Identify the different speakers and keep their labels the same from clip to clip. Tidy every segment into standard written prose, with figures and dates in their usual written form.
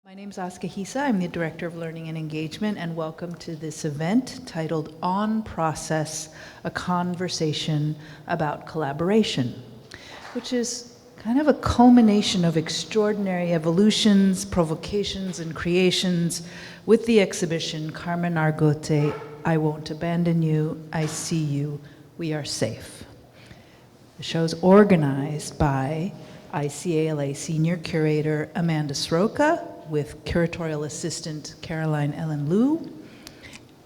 Speaker 1: My name is Aska Hisa. I'm the Director of Learning and Engagement, and welcome to this event titled On Process, a Conversation About Collaboration, which is kind of a culmination of extraordinary evolutions, provocations, and creations with the exhibition Carmen Argote, I Won't Abandon You, I See You, We Are Safe. The show is organized by ICALA Senior Curator Amanda Sroka with curatorial assistant Caroline Ellen Liu.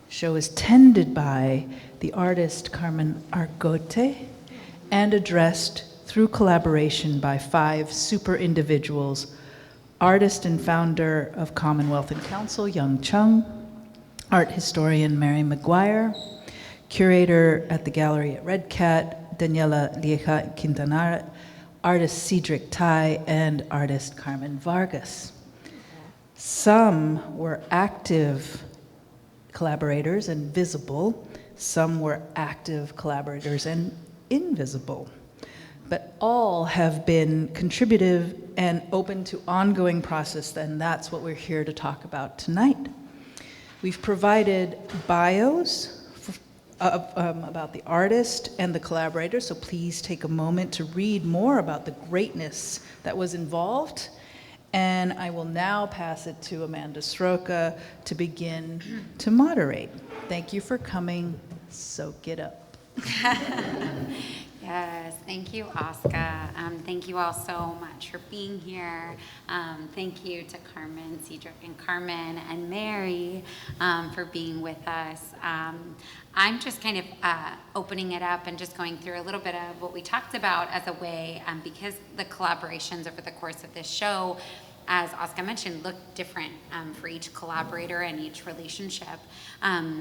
Speaker 1: The show is tended by the artist Carmen Argote and addressed through collaboration by 5 super individuals: artist and founder of Commonwealth and Council, Young Chung, art historian Mary McGuire, curator at the gallery at Red Cat, Daniela Lieja Quintanar, artist Cēdric Tai, and artist Carmen Vargas. Some were active collaborators and visible, some were active collaborators and invisible, but all have been contributive and open to ongoing process, and that's what we're here to talk about tonight. We've provided bios about the artist and the collaborator, so please take a moment to read more about the greatness that was involved. And I will now pass it to Amanda Sroka to begin to moderate. Thank you for coming. Soak it up.
Speaker 2: Yes, thank you, Aska. Thank you all so much for being here. Thank you to Carmen, Cēdric, and Carmen, and Mary for being with us. I'm just kind of opening it up and just going through a little bit of what we talked about as a way, because the collaborations over the course of this show, as Aska mentioned, look different for each collaborator and each relationship.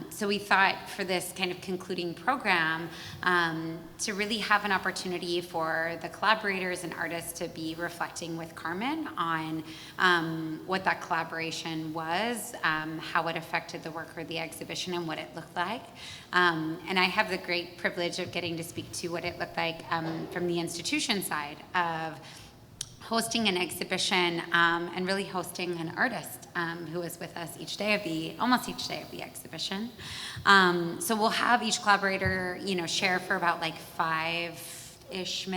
Speaker 2: So we thought for this kind of concluding program to really have an opportunity for the collaborators and artists to be reflecting with Carmen on what that collaboration was, how it affected the work or the exhibition, and what it looked like. And I have the great privilege of getting to speak to what it looked like from the institution side of hosting an exhibition and really hosting an artist who was with us almost each day of the exhibition. So we'll have each collaborator, share for about like 5-8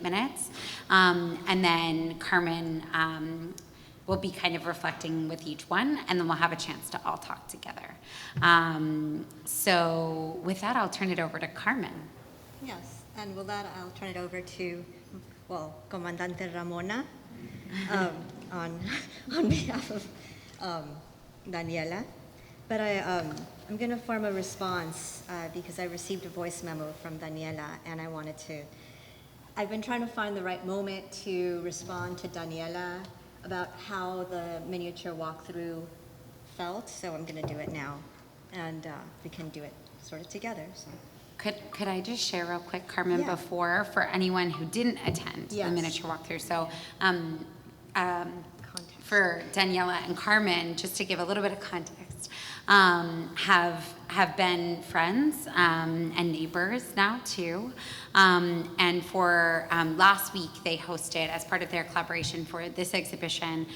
Speaker 2: minutes. And then Carmen will be kind of reflecting with each one, and then we'll have a chance to all talk together. So with that, I'll turn it over to Carmen.
Speaker 3: Yes, and with that, I'll turn it over to Comandante Ramona, on behalf of Daniela. But I'm going to form a response because I received a voice memo from Daniela, and I've been trying to find the right moment to respond to Daniela about how the miniature walkthrough felt, so I'm going to do it now, and we can do it sort of together. So.
Speaker 2: Could I just share real quick, Carmen,
Speaker 3: Yeah.
Speaker 2: before, for anyone who didn't attend
Speaker 3: Yes.
Speaker 2: the miniature walkthrough? So for Daniela and Carmen, just to give a little bit of context, have been friends and neighbors now too. And for last week, they hosted, as part of their collaboration for this exhibition,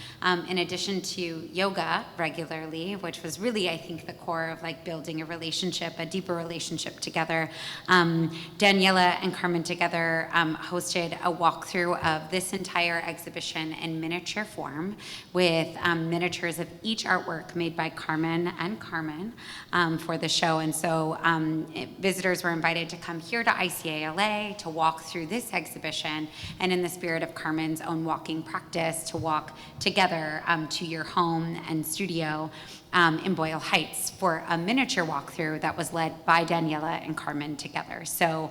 Speaker 2: in addition to yoga regularly, which was really, I think, the core of like building a deeper relationship together. Daniela and Carmen together hosted a walkthrough of this entire exhibition in miniature form with miniatures of each artwork made by Carmen and Carmen for the show. And so visitors were invited to come here to ICALA to walk through this exhibition, and in the spirit of Carmen's own walking practice, to walk together to your home and studio in Boyle Heights for a miniature walkthrough that was led by Daniela and Carmen together. So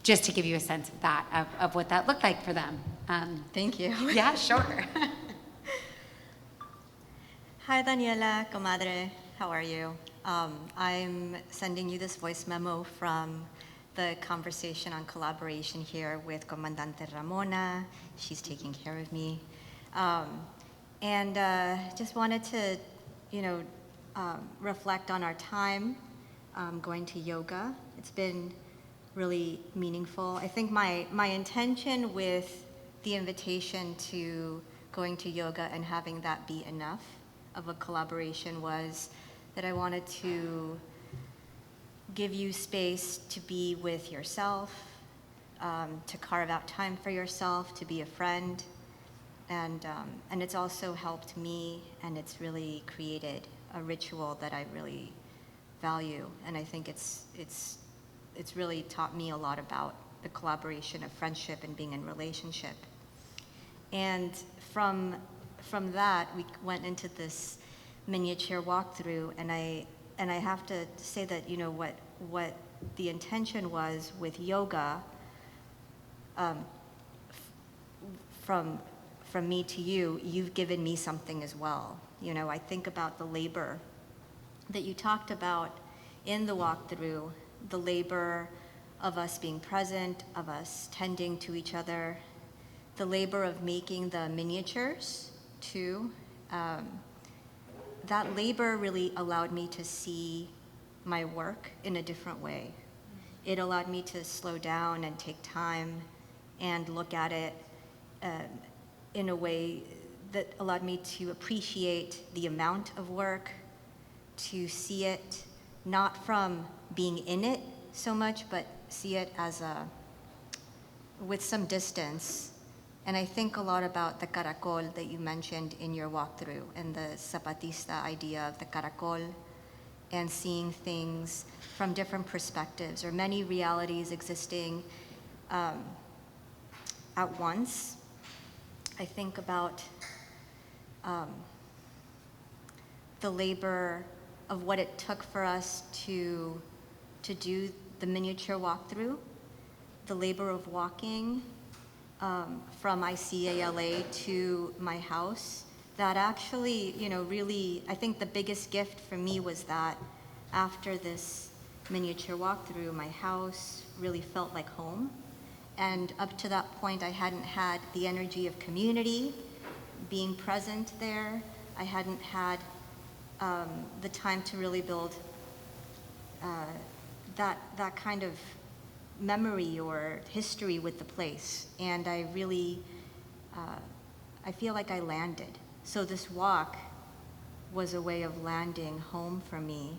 Speaker 2: just to give you a sense of that, of what that looked like for them.
Speaker 3: Thank you.
Speaker 2: Yeah, sure.
Speaker 3: Hi, Daniela, comadre. How are you? I'm sending you this voice memo from the conversation on collaboration here with Comandante Ramona. She's taking care of me. And just wanted to, reflect on our time going to yoga. It's been really meaningful. I think my intention with the invitation to going to yoga and having that be enough of a collaboration was that I wanted to give you space to be with yourself, to carve out time for yourself, to be a friend. And it's also helped me, and it's really created a ritual that I really value. And I think it's really taught me a lot about the collaboration of friendship and being in relationship. And from that, we went into this miniature walkthrough, and I have to say that, you know, what the intention was with yoga, from me to you, you've given me something as well. You know, I think about the labor that you talked about in the walkthrough, the labor of us being present, of us tending to each other, the labor of making the miniatures too. That labor really allowed me to see my work in a different way. It allowed me to slow down and take time and look at it in a way that allowed me to appreciate the amount of work, to see it not from being in it so much, but see it as with some distance. And I think a lot about the caracol that you mentioned in your walkthrough, and the Zapatista idea of the caracol, and seeing things from different perspectives, or many realities existing at once. I think about the labor of what it took for us to do the miniature walkthrough, the labor of walking from ICALA to my house. That actually, you know, really, I think the biggest gift for me was that after this miniature walkthrough, my house really felt like home. And up to that point, I hadn't had the energy of community, being present there. I hadn't had the time to really build that kind of memory or history with the place. And I really, I feel like I landed. So this walk was a way of landing home for me.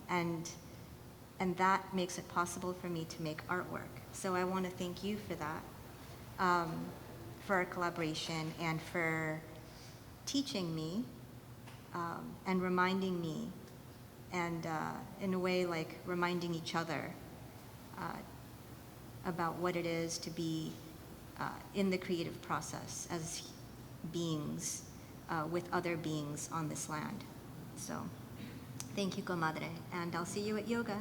Speaker 3: And that makes it possible for me to make artwork. So I want to thank you for that, for our collaboration, and for teaching me and reminding me, and in a way like reminding each other about what it is to be in the creative process as beings with other beings on this land. So thank you, comadre, and I'll see you at yoga.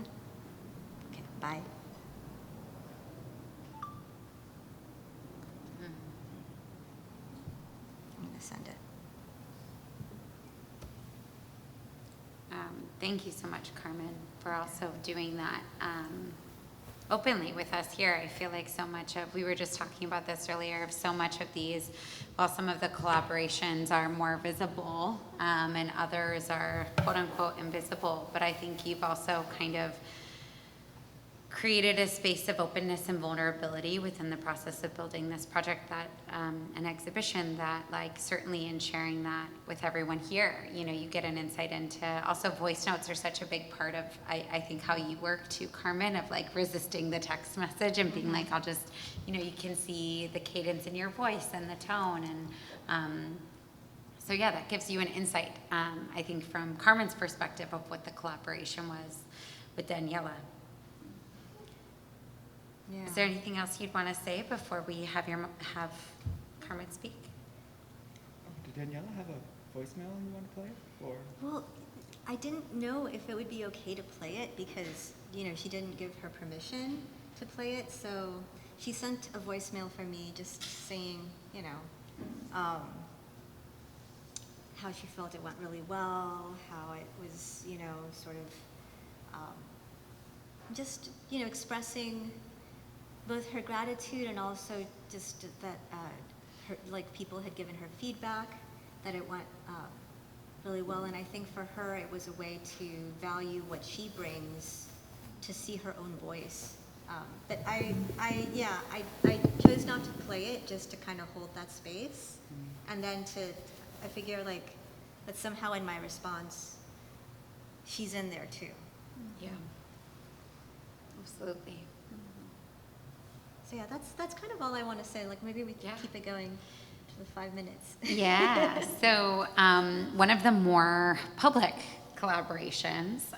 Speaker 3: Okay, bye. I'm gonna send it.
Speaker 2: Thank you so much, Carmen, for also doing that openly with us here. I feel like so much of, we were just talking about this earlier, of so much of these, while some of the collaborations are more visible and others are quote unquote invisible, but I think you've also kind of created a space of openness and vulnerability within the process of building this project, that an exhibition, that like certainly in sharing that with everyone here, you know, you get an insight into, also voice notes are such a big part of, I think, how you work too, Carmen, of like resisting the text message and being like, I'll just, you know, you can see the cadence in your voice and the tone, and so yeah, that gives you an insight, I think, from Carmen's perspective of what the collaboration was with Daniela.
Speaker 3: Yeah.
Speaker 2: Is there anything else you'd want to say before we have Carmen speak?
Speaker 4: Did Daniela have a voicemail you want to play? Or
Speaker 3: Well, I didn't know if it would be okay to play it because, you know, she didn't give her permission to play it. So she sent a voicemail for me just saying, you know, how she felt it went really well, how it was, you know, sort of just, you know, expressing both her gratitude and also just that her, like, people had given her feedback that it went really well. And I think for her it was a way to value what she brings, to see her own voice. But I chose not to play it just to kind of hold that space. and then I figure like that somehow in my response, she's in there too.
Speaker 2: Yeah. Absolutely.
Speaker 3: So yeah, that's kind of all I want to say. Like maybe we can
Speaker 2: Yeah.
Speaker 3: keep it going to the 5 minutes.
Speaker 2: Yeah. So one of the more public collaborations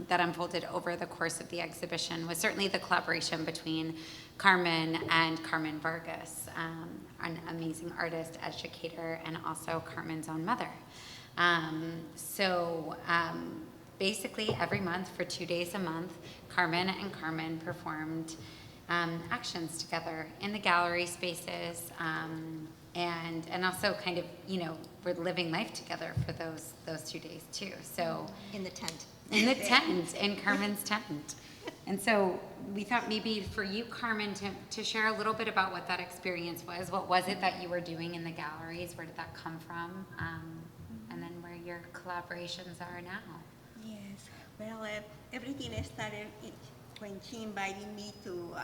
Speaker 2: that unfolded over the course of the exhibition was certainly the collaboration between Carmen and Carmen Vargas, an amazing artist, educator, and also Carmen's own mother. Basically every month for 2 days a month, Carmen and Carmen performed actions together in the gallery spaces, and also kind of, we're living life together for those 2 days too. So
Speaker 3: In the tent.
Speaker 2: in the tent, in Carmen's tent. And so we thought maybe for you, Carmen, to share a little bit about what that experience was. What was it that you were doing in the galleries? Where did that come from? And then where your collaborations are now.
Speaker 5: Yes, well, everything started when she invited me to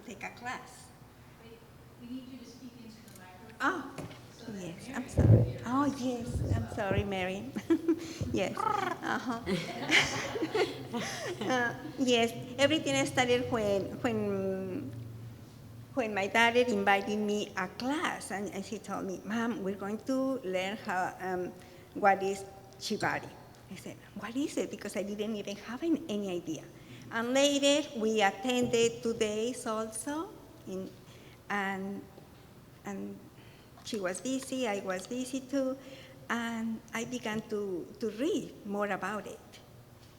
Speaker 5: take a class.
Speaker 1: We need you to speak into the microphone.
Speaker 5: Oh, yes, I'm sorry. Oh, yes, I'm sorry, Mary. Yes. Uh-huh. Yes, everything started when my daughter invited me a class, and she told me, "Mom, we're going to learn how what is shibari." I said, "What is it?" Because I didn't even have any idea. And later we attended 2 days also, and she was busy, I was busy too, and I began to read more about it,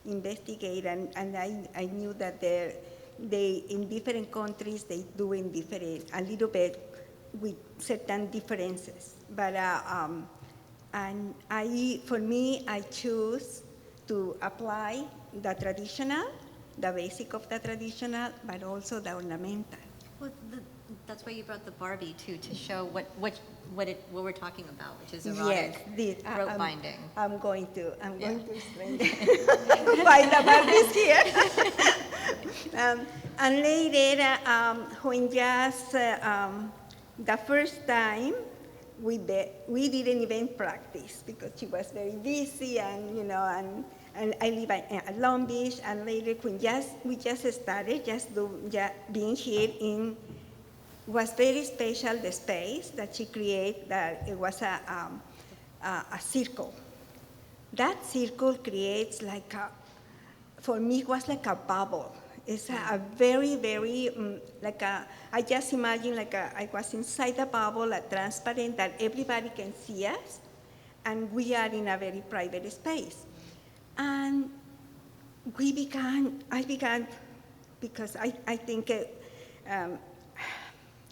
Speaker 5: investigate, and I knew that they in different countries they do in different, a little bit with certain differences. But and for me, I choose to apply the traditional, the basic of the traditional, but also the ornamental.
Speaker 3: Well, that's why you brought the Barbie too, to show what we're talking about, which is erotic rope binding.
Speaker 5: I'm going to explain why the Barbie's here. And later, when just the first time we didn't even practice because she was very busy, and and I live at Long Beach, and later when we just started being here was very special, the space that she created, that it was a circle. That circle creates for me it was like a bubble. It's a very, very, I just imagine I was inside the bubble, transparent, that everybody can see us, and we are in a very private space. And I began, because I think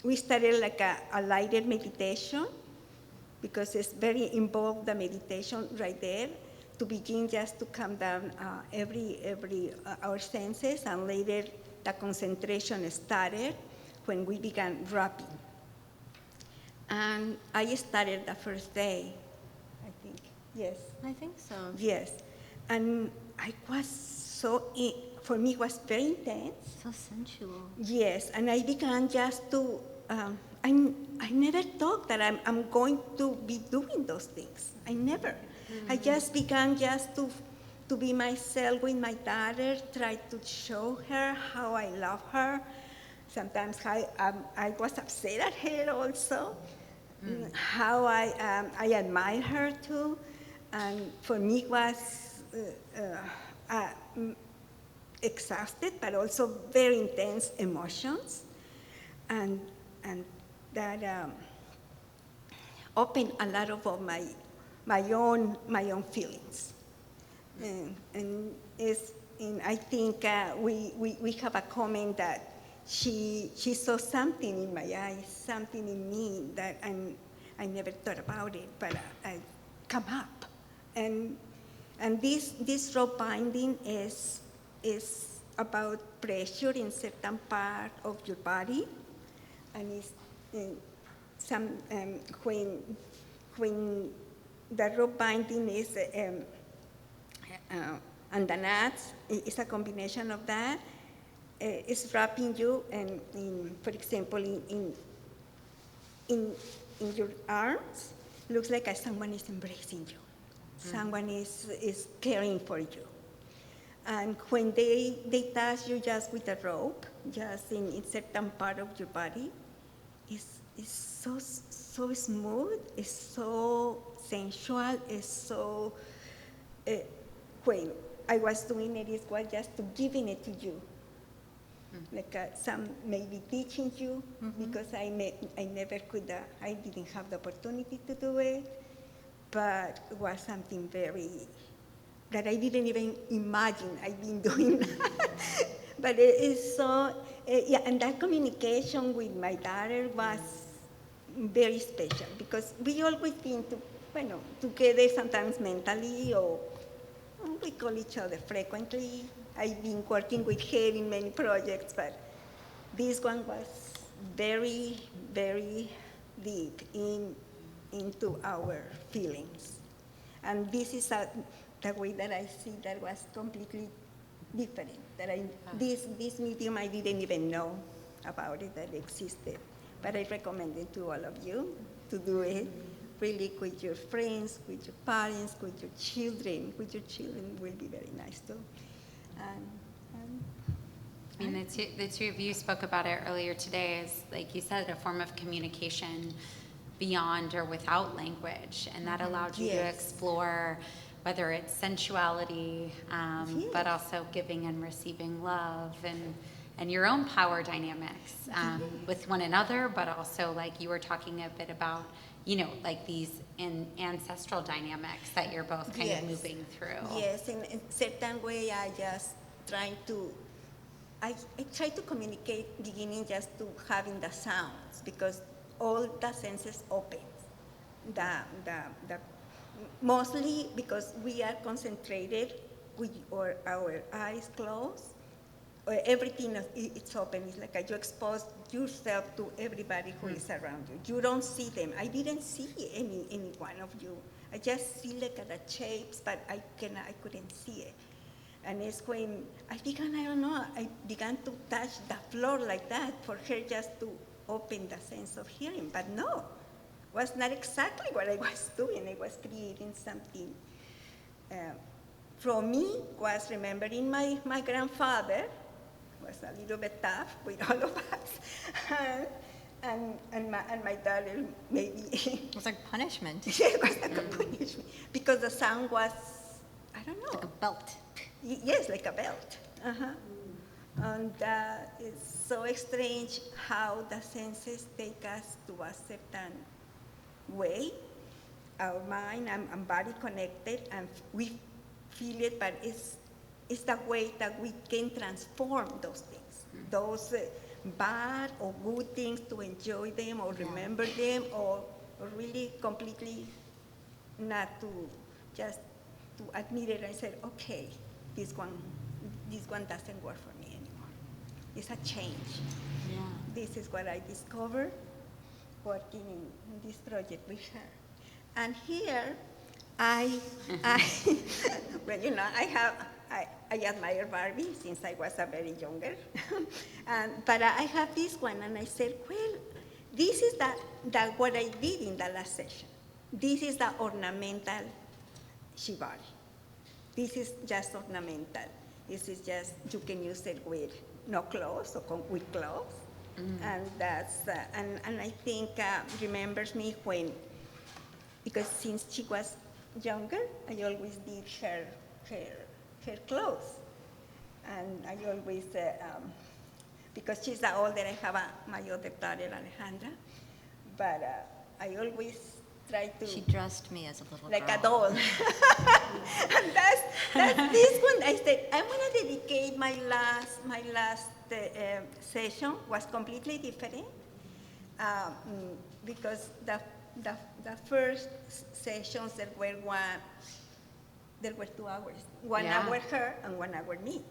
Speaker 5: we started a lighted meditation, because it's very involved, the meditation right there, to begin just to calm down our senses, and later the concentration started when we began rapping. And I started the first day, I think, yes.
Speaker 3: I think so.
Speaker 5: Yes, and I was for me it was very intense.
Speaker 3: So sensual.
Speaker 5: Yes, and I began just to, I never thought that I'm going to be doing those things. I never. Mm-hmm. I just began just to be myself with my daughter, try to show her how I love her. Sometimes I was upset at her also, how I admire her too. And for me it was exhausted, but also very intense emotions. And that opened a lot of my own feelings. And I think we have a comment that she saw something in my eyes, something in me that I never thought about it, but I come up. And this rope binding is about pressure in certain part of your body, and it's when the rope binding is and the knots, it's a combination of that. It's wrapping you, and for example, in in your arms, looks like someone is embracing you. Someone is caring for you. And when they touch you just with a rope, just in certain part of your body, it's so smooth, it's so sensual, it's so, when I was doing it, it was just to giving it to you. Like some maybe teaching you, because I never could, I didn't have the opportunity to do it, but it was something that I didn't even imagine I'd been doing that. But it is so, yeah, and that communication with my daughter was very special, because we always been together sometimes mentally, or we call each other frequently. I've been working with her in many projects, but this one was very, very deep into our feelings. And this is the way that I see that was completely different. That this medium I didn't even know about it, that existed. But I recommend it to all of you to do it, really with your friends, with your parents, with your children. With your children will be very nice too.
Speaker 2: I mean, the two of you spoke about it earlier today as, like you said, a form of communication beyond or without language, and that allowed you to explore whether it's sensuality, but also giving and receiving love, and your own power dynamics with one another, but also, like you were talking a bit about, like these ancestral dynamics that you're both kind of moving through.
Speaker 5: Yes, in a certain way, I try to communicate beginning just to having the sounds, because all the senses open. Mostly because we are concentrated with our eyes closed, everything it's open. It's like you expose yourself to everybody who is around you. You don't see them. I didn't see any one of you. I just see like the shapes, but I couldn't see it. And it's when I began to touch the floor like that for her just to open the sense of hearing. But no, was not exactly what I was doing. I was creating something. For me, was remembering my grandfather. Was a little bit tough with all of us. And my daughter, maybe.
Speaker 3: It was like punishment.
Speaker 5: Yeah, it was like a punishment. Because the sound was, I don't know.
Speaker 3: Like a belt.
Speaker 5: Yes, like a belt. And it's so strange how the senses take us to a certain way. Our mind and body connected, and we feel it, but it's the way that we can transform those things, those bad or good things, to enjoy them or remember them, or really completely not to just to admit it and say, okay, this one doesn't work for me anymore. It's a change.
Speaker 2: Yeah.
Speaker 5: This is what I discovered working in this project with her. And here, I admire Barbie since I was a very younger. But I have this one, and I said, well, this is what I did in the last session. This is the ornamental shibari. This is just ornamental. This is just, you can use it with no clothes or with clothes. And that's, and I think remembers me when, because since she was younger, I always did her clothes. And I always, because she's the older, I have my other daughter, Alejandra, but I always try to.
Speaker 3: She dressed me as a little
Speaker 5: like
Speaker 3: girl.
Speaker 5: a doll. And that's this one. I said, I'm going to dedicate my last session was completely different, because the first sessions there were 2 hours, 1 hour her and 1 hour me.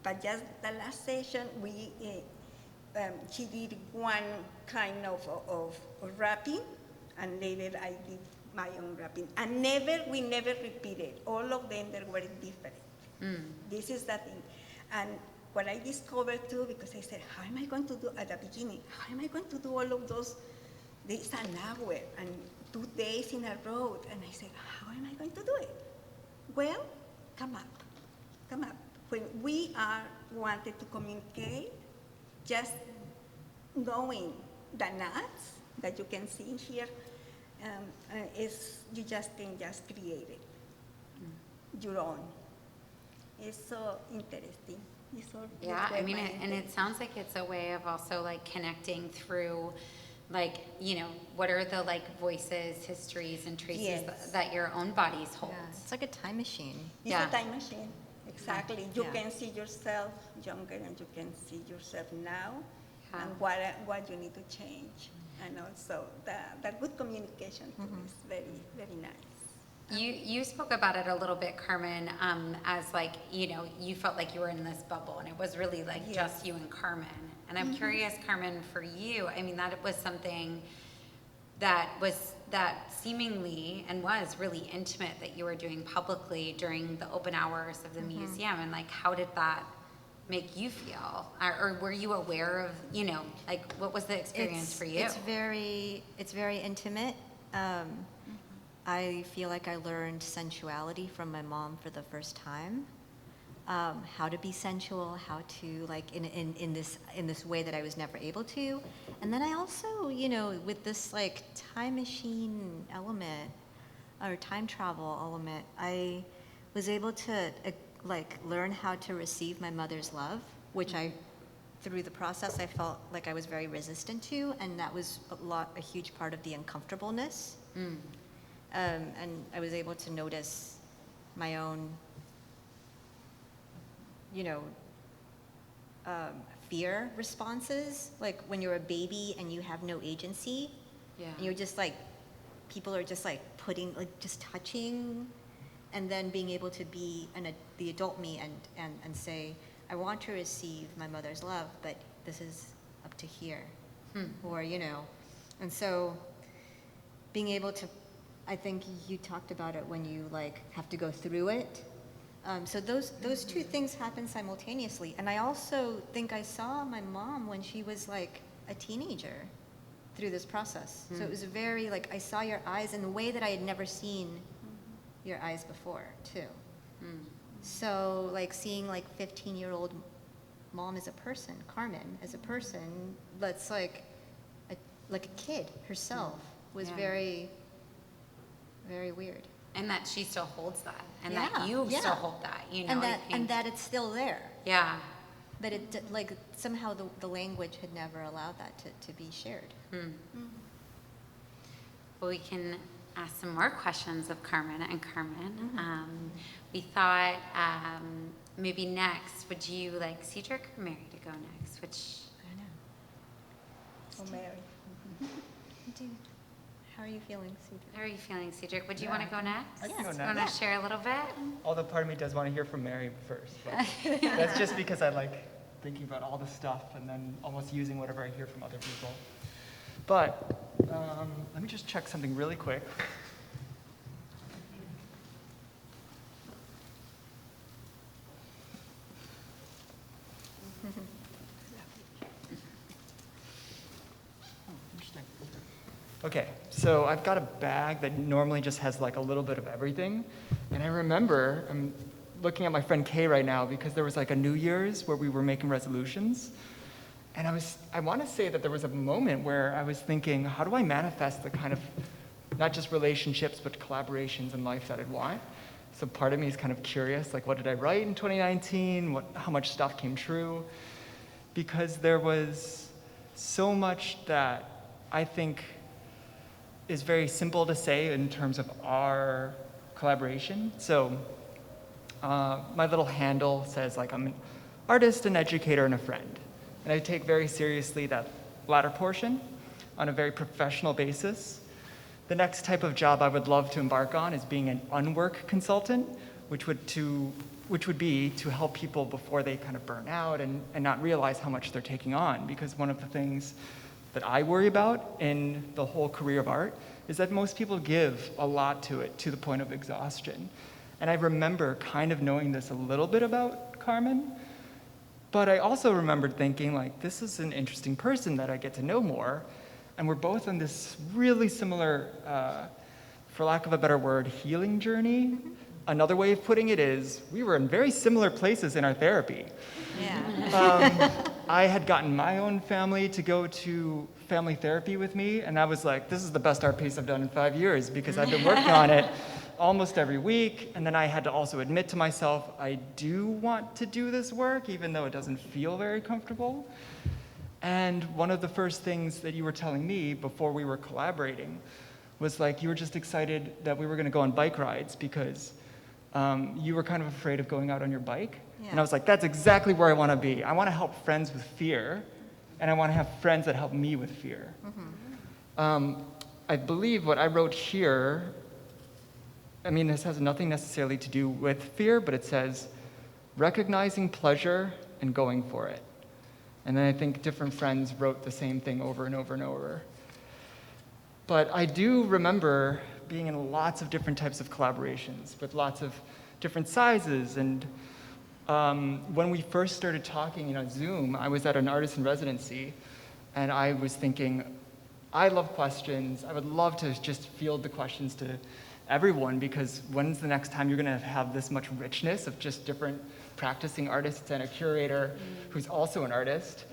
Speaker 5: But just the last session, she did one kind of wrapping, and later I did my own wrapping. And we never repeated. All of them, they were different. This is the thing. And what I discovered too, because I said, how am I going to do at the beginning? How am I going to do all of those it's an hour and 2 days in a row. And I said, how am I going to do it? Well, come up. When we are wanted to communicate, just knowing the knots that you can see here, is you just can just create it, your own. It's so interesting. It's so
Speaker 2: Yeah, I mean,
Speaker 5: mind
Speaker 2: and it sounds like it's a way of also like connecting through, like, you know, what are the like voices, histories, and traces
Speaker 5: Yes.
Speaker 2: that your own bodies hold.
Speaker 6: Yeah, it's like a time machine.
Speaker 5: It's
Speaker 2: Yeah.
Speaker 5: a time machine, exactly. You
Speaker 6: Yeah.
Speaker 5: can see yourself younger and you can see yourself now,
Speaker 2: Yeah.
Speaker 5: and what you need to change. And also the good communication too is very, very nice.
Speaker 2: You spoke about it a little bit, Carmen, as like, you know, you felt like you were in this bubble and it was really like
Speaker 5: Yes.
Speaker 2: just you and Carmen. And I'm curious, Carmen, for you, I mean, that was something that seemingly and was really intimate that you were doing publicly during the open hours of the museum. And like, how did that make you feel? Or were you aware of, you know, like what was the experience for you?
Speaker 6: It's very intimate. I feel like I learned sensuality from my mom for the first time. How to be sensual, how to like in this way that I was never able to. And then I also, you know, with this like time machine element or time travel element, I was able to like learn how to receive my mother's love, which through the process I felt like I was very resistant to, and that was a huge part of the uncomfortableness. And I was able to notice my own, you know, fear responses, like when you're a baby and you have no agency,
Speaker 2: Yeah.
Speaker 6: and you're just like, people are just like putting, like just touching, and then being able to be the adult me and say, I want to receive my mother's love, but this is up to here, or, you know, and so being able to, I think you talked about it when you like have to go through it. So those two things happen simultaneously. And I also think I saw my mom when she was like a teenager through this process. So it was very like, I saw your eyes in a way that I had never seen your eyes before too. So like seeing like 15-year-old mom as a person, Carmen as a person, that's like a kid herself was
Speaker 2: Yeah.
Speaker 6: very, very weird.
Speaker 2: And that she still holds that, and
Speaker 6: Yeah,
Speaker 2: that you
Speaker 6: yeah.
Speaker 2: still hold that, you know.
Speaker 6: And
Speaker 2: I
Speaker 6: that
Speaker 2: think-
Speaker 6: that it's still there.
Speaker 2: yeah.
Speaker 6: But it like somehow the language had never allowed that to be shared.
Speaker 2: Well, we can ask some more questions of Carmen and Carmen. We thought maybe next, would you like Cēdric or Mary to go next? Which
Speaker 6: I know.
Speaker 5: Oh, Mary.
Speaker 6: How are you feeling, Cēdric?
Speaker 2: how are you feeling, Cēdric? Would you
Speaker 4: Yeah,
Speaker 2: want to go next?
Speaker 4: I can go
Speaker 2: You
Speaker 4: next.
Speaker 2: want to share a little bit?
Speaker 4: Although part of me does want to hear from Mary first. But that's just because I like thinking about all the stuff and then almost using whatever I hear from other people. But let me just check something really quick. Interesting. Okay, so I've got a bag that normally just has like a little bit of everything. And I remember, I'm looking at my friend Kay right now because there was like a New Year's where we were making resolutions. And I want to say that there was a moment where I was thinking, how do I manifest the kind of, not just relationships, but collaborations in life that I'd want? So part of me is kind of curious, like what did I write in 2019? How much stuff came true? Because there was so much that I think is very simple to say in terms of our collaboration. So my little handle says like I'm an artist, an educator, and a friend. And I take very seriously that latter portion on a very professional basis. The next type of job I would love to embark on is being an unwork consultant, which would be to help people before they kind of burn out and not realize how much they're taking on. Because one of the things that I worry about in the whole career of art is that most people give a lot to it to the point of exhaustion. And I remember kind of knowing this a little bit about Carmen, but I also remembered thinking like, this is an interesting person that I get to know more. and we're both on this really similar, for lack of a better word, healing journey. Another way of putting it is, we were in very similar places in our therapy.
Speaker 6: Yeah.
Speaker 4: I had gotten my own family to go to family therapy with me, and I was like, this is the best art piece I've done in 5 years, because I've been working on it almost every week, and then I had to also admit to myself, I do want to do this work, even though it doesn't feel very comfortable. And one of the first things that you were telling me before we were collaborating was like, you were just excited that we were gonna go on bike rides because you were kind of afraid of going out on your bike.
Speaker 6: Yeah.
Speaker 4: And I was like, that's exactly where I wanna be. I wanna help friends with fear, and I wanna have friends that help me with fear. I believe what I wrote here, I mean, this has nothing necessarily to do with fear, but it says, recognizing pleasure and going for it. And then I think different friends wrote the same thing over and over and over. But I do remember being in lots of different types of collaborations with lots of different sizes. And when we first started talking on Zoom, I was at an artist in residency, and I was thinking, I love questions. I would love to just field the questions to everyone, because when's the next time you're gonna have this much richness of just different practicing artists and a curator who's also an artist,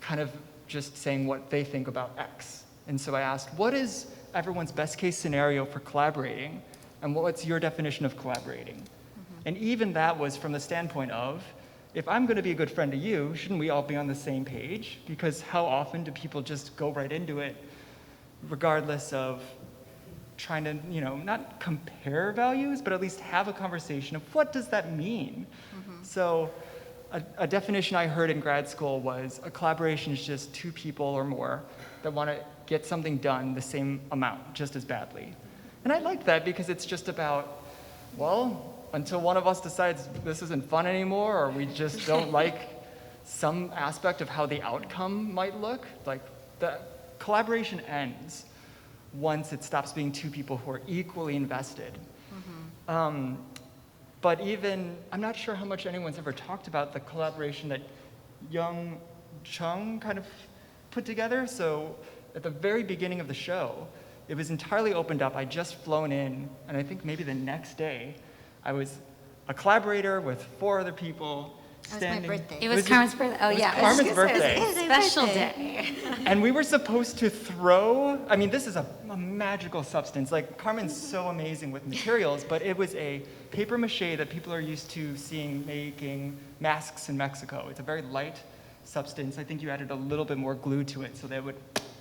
Speaker 4: kind of just saying what they think about X. And so I asked, what is everyone's best case scenario for collaborating? And what's your definition of collaborating? And even that was from the standpoint of, if I'm gonna be a good friend to you, shouldn't we all be on the same page? Because how often do people just go right into it, regardless of trying to, not compare values, but at least have a conversation of what does that mean? So a definition I heard in grad school was a collaboration is just two people or more that want to get something done the same amount, just as badly. And I like that because it's just about, well, until one of us decides this isn't fun anymore, or we just don't like some aspect of how the outcome might look, like the collaboration ends once it stops being two people who are equally invested. But even, I'm not sure how much anyone's ever talked about the collaboration that Young Chung kind of put together. So at the very beginning of the show, it was entirely opened up. I'd just flown in, and I think maybe the next day, I was a collaborator with 4 other people.
Speaker 6: That was my birthday.
Speaker 2: It was Carmen's birthday. Oh, yeah.
Speaker 4: Carmen's birthday.
Speaker 2: It was a special day.
Speaker 4: And we were supposed to throw, I mean, this is a magical substance. Like, Carmen's so amazing with materials, but it was a paper mache that people are used to seeing making masks in Mexico. It's a very light substance. I think you added a little bit more glue to it so that it would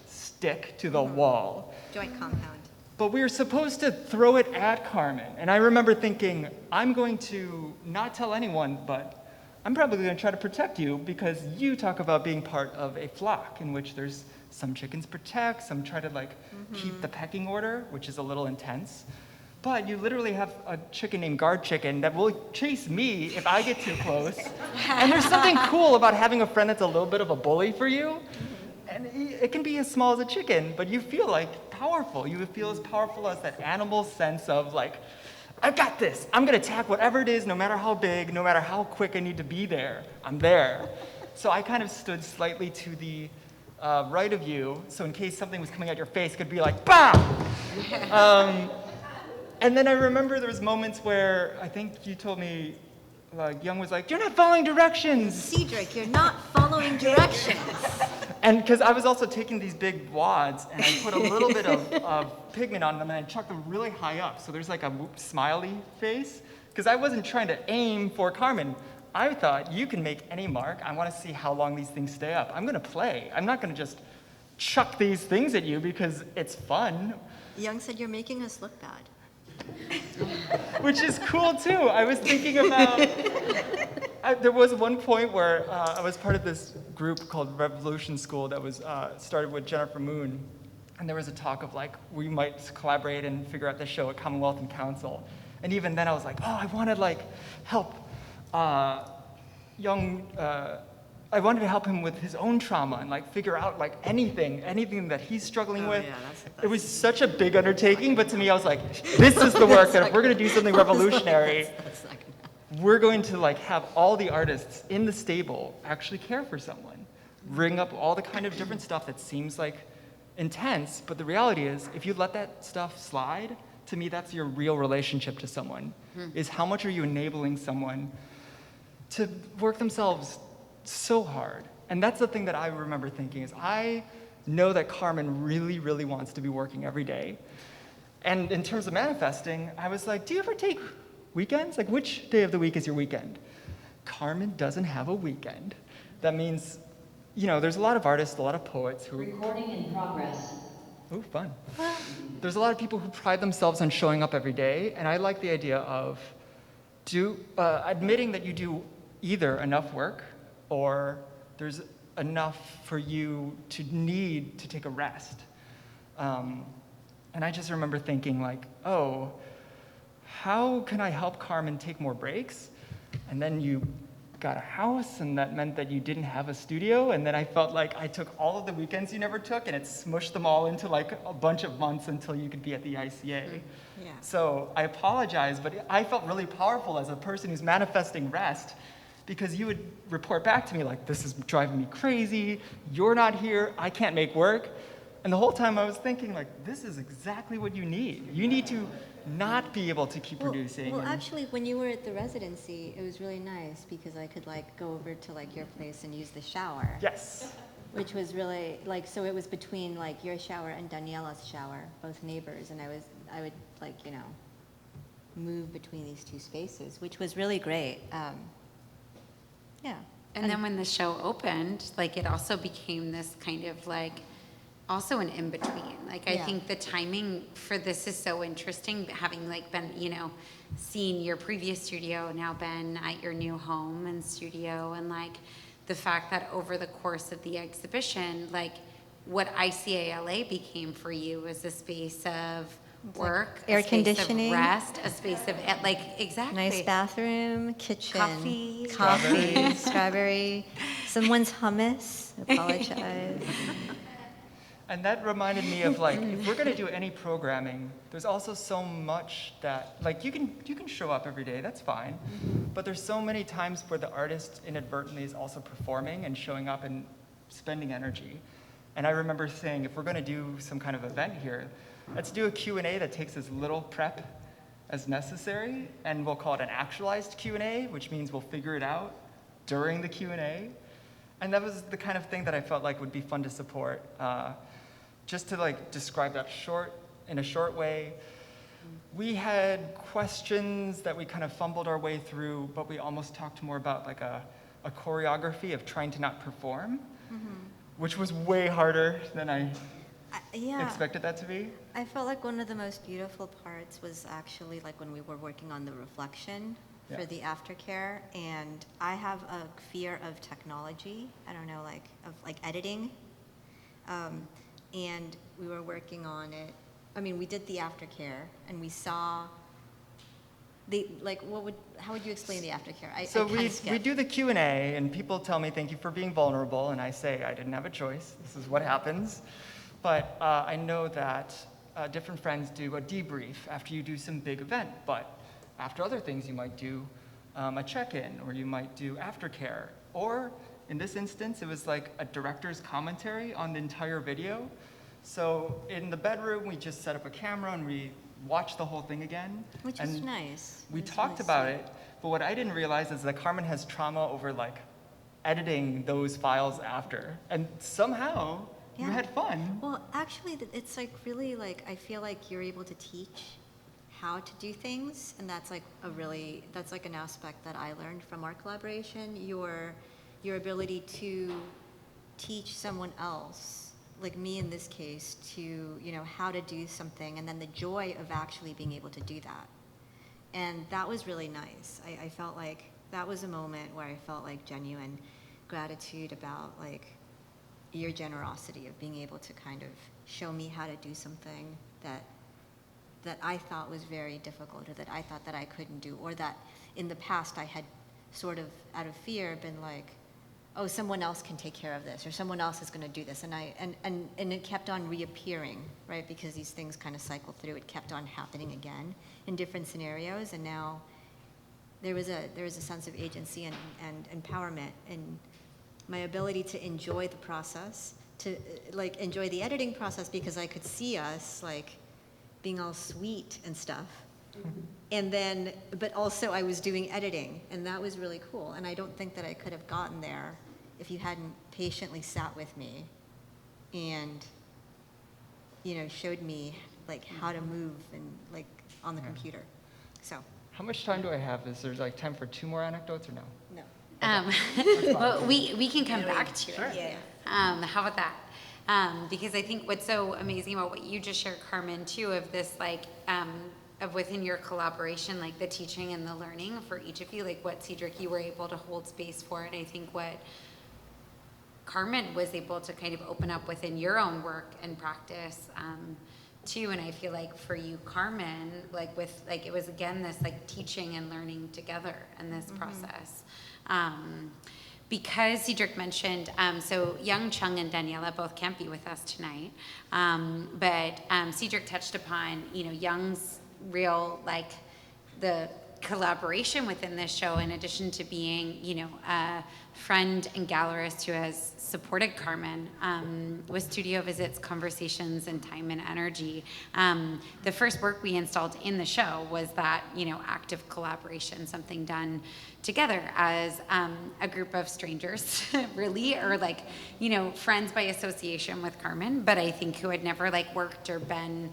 Speaker 4: stick to the wall.
Speaker 6: Joint compound.
Speaker 4: But we were supposed to throw it at Carmen. And I remember thinking, I'm going to not tell anyone, but I'm probably going to try to protect you because you talk about being part of a flock in which there's some chickens protect, some try to keep the pecking order, which is a little intense. But you literally have a chicken named Guard Chicken that will chase me if I get too close. And there's something cool about having a friend that's a little bit of a bully for you. And it can be as small as a chicken, but you feel powerful. You feel as powerful as that animal sense of I've got this. I'm gonna attack whatever it is, no matter how big, no matter how quick I need to be there. I'm there. So I kind of stood slightly to the right of you, so in case something was coming at your face, it could be like, BAM! And then I remember there was moments where I think you told me, Young was like, you're not following directions.
Speaker 6: Cēdric, you're not following directions.
Speaker 4: And because I was also taking these big wads and I put a little bit of pigment on them and I chucked them really high up. So there's a smiley face. Because I wasn't trying to aim for Carmen. I thought, you can make any mark. I want to see how long these things stay up. I'm going to play. I'm not going to just chuck these things at you because it's fun.
Speaker 6: Young said you're making us look bad.
Speaker 4: Which is cool too. I was thinking about, there was one point where I was part of this group called Revolution School that was started with Jennifer Moon. And there was a talk of we might collaborate and figure out the show at Commonwealth and Council. And even then I was like, I want to help I wanted to help him with his own trauma and figure out anything that he's struggling with.
Speaker 6: Yeah,
Speaker 4: It was such a big undertaking, but to me I was like, this is the work that if we're going to do something revolutionary, we're going to have all the artists in the stable actually care for someone, bring up all the kind of different stuff that seems like intense, but the reality is, if you let that stuff slide, to me, that's your real relationship to someone, is how much are you enabling someone to work themselves so hard. And that's the thing that I remember thinking is, I know that Carmen really, really wants to be working every day. And in terms of manifesting, I was like, do you ever take weekends? Like, which day of the week is your weekend? Carmen doesn't have a weekend. That means, there's a lot of artists, a lot of poets who...
Speaker 7: Recording in progress.
Speaker 4: Ooh, fun. There's a lot of people who pride themselves on showing up every day, and I like the idea of admitting that you do either enough work or there's enough for you to need to take a rest. And I just remember thinking like, oh, how can I help Carmen take more breaks? And then you got a house, and that meant that you didn't have a studio, and then I felt like I took all of the weekends you never took, and it smushed them all into like a bunch of months until you could be at the ICA.
Speaker 6: Yeah.
Speaker 4: So I apologize, but I felt really powerful as a person who's manifesting rest, because you would report back to me like, this is driving me crazy, you're not here, I can't make work. And the whole time I was thinking like, this is exactly what you need. You need to not be able to keep producing.
Speaker 6: Well, actually, when you were at the residency, it was really nice because I could like go over to like your place and use the shower.
Speaker 4: Yes.
Speaker 6: Which was really like, so it was between like your shower and Daniela's shower, both neighbors, and I would like, move between these two spaces, which was really great. Yeah.
Speaker 2: And then when the show opened, like it also became this kind of like, also an in-between. Like, I think the timing for this is so interesting, having like been, seen your previous studio, now been at your new home and studio, and like the fact that over the course of the exhibition, like what ICALA became for you was a space of work,
Speaker 6: air
Speaker 2: a space
Speaker 6: conditioning,
Speaker 2: of rest, a space of like, exactly.
Speaker 6: Nice bathroom, kitchen,
Speaker 2: Coffee.
Speaker 6: strawberry, someone's hummus. Apologize.
Speaker 4: And that reminded me of like, if we're gonna do any programming, there's also so much that, like you can show up every day, that's fine. But there's so many times where the artist inadvertently is also performing and showing up and spending energy. And I remember saying, if we're gonna do some kind of event here, let's do a Q&A that takes as little prep as necessary, and we'll call it an actualized Q&A, which means we'll figure it out during the Q&A. And that was the kind of thing that I felt like would be fun to support. Just to like describe that in a short way, we had questions that we kind of fumbled our way through, but we almost talked more about like a choreography of trying to not perform, which was way harder than I expected that to be.
Speaker 6: I felt like one of the most beautiful parts was actually like when we were working on the reflection for the aftercare, and I have a fear of technology. I don't know, of editing. And we were working on it. I mean, we did the aftercare, and we saw how would you explain the aftercare?
Speaker 4: So we do the Q&A, and people tell me, thank you for being vulnerable, and I say, I didn't have a choice. This is what happens. But I know that different friends do a debrief after you do some big event, but after other things, you might do a check-in, or you might do aftercare, or in this instance, it was like a director's commentary on the entire video. So in the bedroom, we just set up a camera and we watched the whole thing again.
Speaker 6: Which is nice.
Speaker 4: We talked about it, but what I didn't realize is that Carmen has trauma over like editing those files after. And somehow you had fun.
Speaker 6: Well, actually, it's like really like, I feel like you're able to teach how to do things. And that's like that's like an aspect that I learned from our collaboration. Your ability to teach someone else, like me in this case, to, how to do something, and then the joy of actually being able to do that. And that was really nice. I felt like that was a moment where I felt like genuine gratitude about like your generosity of being able to kind of show me how to do something that I thought was very difficult, or that I thought that I couldn't do, or that in the past I had sort of out of fear been like, oh, someone else can take care of this, or someone else is going to do this, and it kept on reappearing, right? Because these things kind of cycle through. It kept on happening again in different scenarios, and now there was a sense of agency and empowerment, and my ability to enjoy the process, like enjoy the editing process because I could see us like being all sweet and stuff. And then, but also I was doing editing, and that was really cool. And I don't think that I could have gotten there if you hadn't patiently sat with me and, you know, showed me like how to move and like on the computer. So.
Speaker 4: How much time do I have? Is there like time for 2 more anecdotes or no?
Speaker 6: No.
Speaker 2: Well, we can come back to it.
Speaker 6: Yeah.
Speaker 2: How about that? Because I think what's so amazing about what you just shared, Carmen, too, of this like of within your collaboration, like the teaching and the learning for each of you, like what Cēdric you were able to hold space for, and I think what Carmen was able to kind of open up within your own work and practice too. And I feel like for you, Carmen, like with like it was again this like teaching and learning together in this process. Because Cēdric mentioned, so Young Chung and Daniela both can't be with us tonight, but Cēdric touched upon, you know, Young's real, like, the collaboration within this show, in addition to being, you know, a friend and gallerist who has supported Carmen with studio visits, conversations, and time and energy. The first work we installed in the show was that, you know, active collaboration, something done together as a group of strangers, really, or like, you know, friends by association with Carmen, but I think who had never like worked or been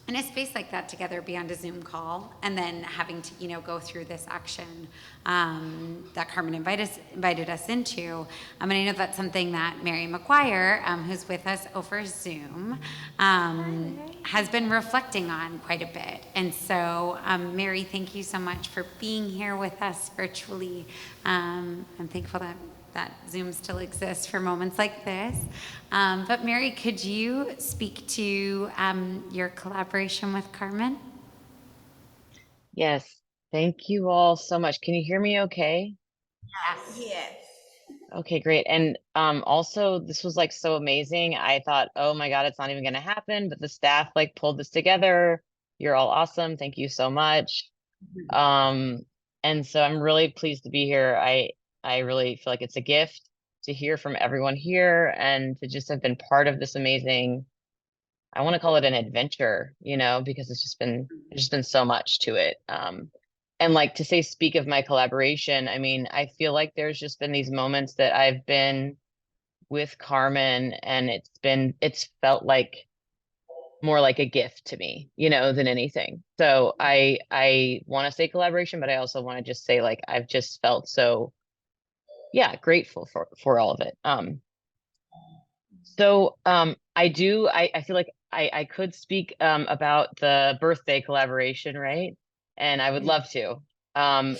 Speaker 2: in a space like that together beyond a Zoom call, and then having to, you know, go through this action that Carmen invited us into. And I know that's something that Mary McGuire, who's with us over Zoom, has been reflecting on quite a bit. And so, Mary, thank you so much for being here with us virtually. I'm thankful that Zoom still exists for moments like this. But Mary, could you speak to your collaboration with Carmen?
Speaker 7: Yes, thank you all so much. Can you hear me okay?
Speaker 5: Yes.
Speaker 7: Okay, great. And also this was like so amazing. I thought, oh my God, it's not even gonna happen, but the staff like pulled this together. You're all awesome. Thank you so much. And so I'm really pleased to be here. I really feel like it's a gift to hear from everyone here and to just have been part of this amazing, I want to call it an adventure, you know, because there's just been so much to it. And like to say, speak of my collaboration, I mean, I feel like there's just been these moments that I've been with Carmen, and it's felt like more like a gift to me, you know, than anything. So I want to say collaboration, but I also want to just say like I've just felt so, yeah, grateful for all of it. I feel like I could speak about the birthday collaboration, right? And I would love to. However,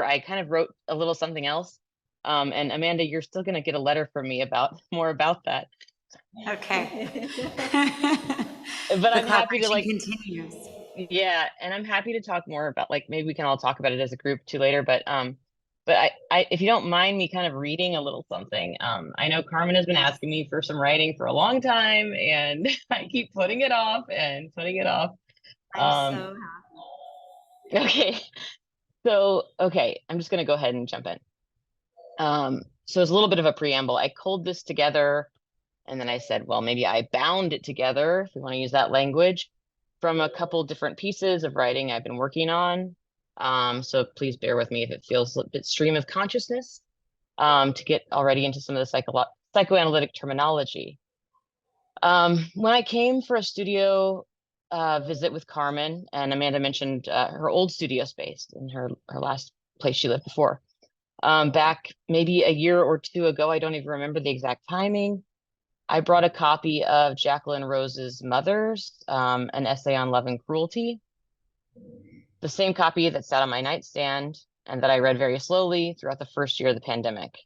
Speaker 7: I kind of wrote a little something else. And Amanda, you're still gonna get a letter from me about more about that.
Speaker 2: Okay.
Speaker 7: But I'm happy to like
Speaker 2: continues.
Speaker 7: yeah, and I'm happy to talk more about like maybe we can all talk about it as a group too later. But I if you don't mind me kind of reading a little something, I know Carmen has been asking me for some writing for a long time, and I keep putting it off and putting it off.
Speaker 6: I'm so happy.
Speaker 7: Okay, so okay, I'm just gonna go ahead and jump in. So it's a little bit of a preamble. I culled this together, and then I said, well, maybe I bound it together, if we want to use that language, from a couple different pieces of writing I've been working on. So please bear with me if it feels a bit stream of consciousness, to get already into some of the psychoanalytic terminology. When I came for a studio visit with Carmen, and Amanda mentioned her old studio space in her last place she lived before, back maybe a year or two ago, I don't even remember the exact timing, I brought a copy of Jacqueline Rose's Mothers, an essay on love and cruelty, the same copy that sat on my nightstand and that I read very slowly throughout the first year of the pandemic.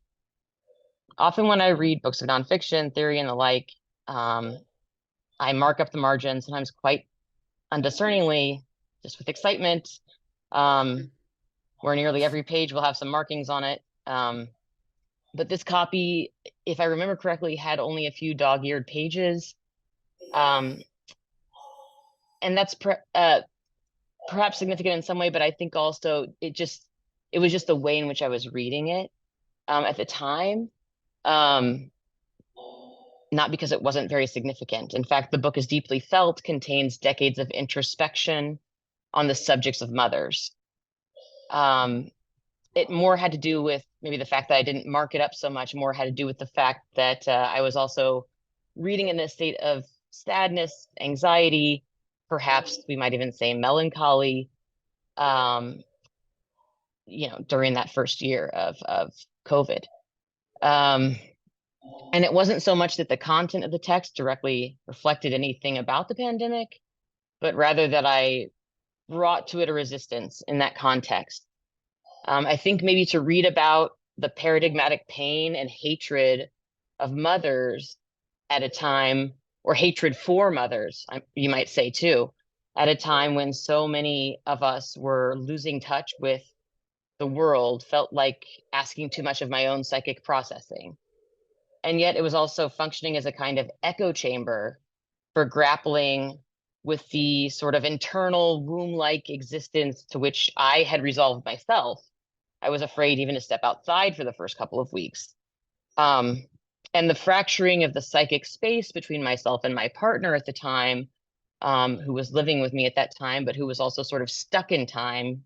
Speaker 7: Often when I read books of nonfiction, theory, and the like, I mark up the margins, sometimes quite undiscerningly, just with excitement, where nearly every page will have some markings on it. But this copy, if I remember correctly, had only a few dog-eared pages. And that's perhaps significant in some way, but I think also it was just the way in which I was reading it at the time. Not because it wasn't very significant. In fact, the book is deeply felt, contains decades of introspection on the subjects of mothers. It more had to do with maybe the fact that I didn't mark it up so much, more had to do with the fact that I was also reading in a state of sadness, anxiety, perhaps we might even say melancholy, during that first year of COVID. And it wasn't so much that the content of the text directly reflected anything about the pandemic, but rather that I brought to it a resistance in that context. I think maybe to read about the paradigmatic pain and hatred of mothers at a time, or hatred for mothers, you might say too, at a time when so many of us were losing touch with the world, felt like asking too much of my own psychic processing. And yet it was also functioning as a kind of echo chamber for grappling with the sort of internal womb-like existence to which I had resolved myself. I was afraid even to step outside for the first couple of weeks. And the fracturing of the psychic space between myself and my partner at the time, who was living with me at that time, but who was also sort of stuck in time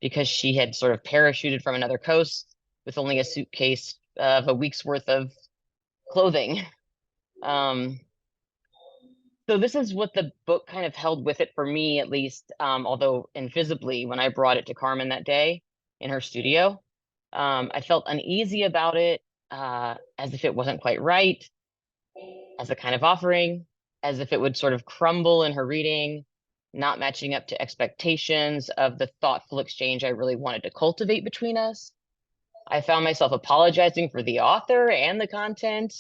Speaker 7: because she had sort of parachuted from another coast with only a suitcase of a week's worth of clothing. So this is what the book kind of held with it for me, at least, although invisibly when I brought it to Carmen that day in her studio. I felt uneasy about it, as if it wasn't quite right, as a kind of offering, as if it would sort of crumble in her reading, not matching up to expectations of the thoughtful exchange I really wanted to cultivate between us. I found myself apologizing for the author and the content,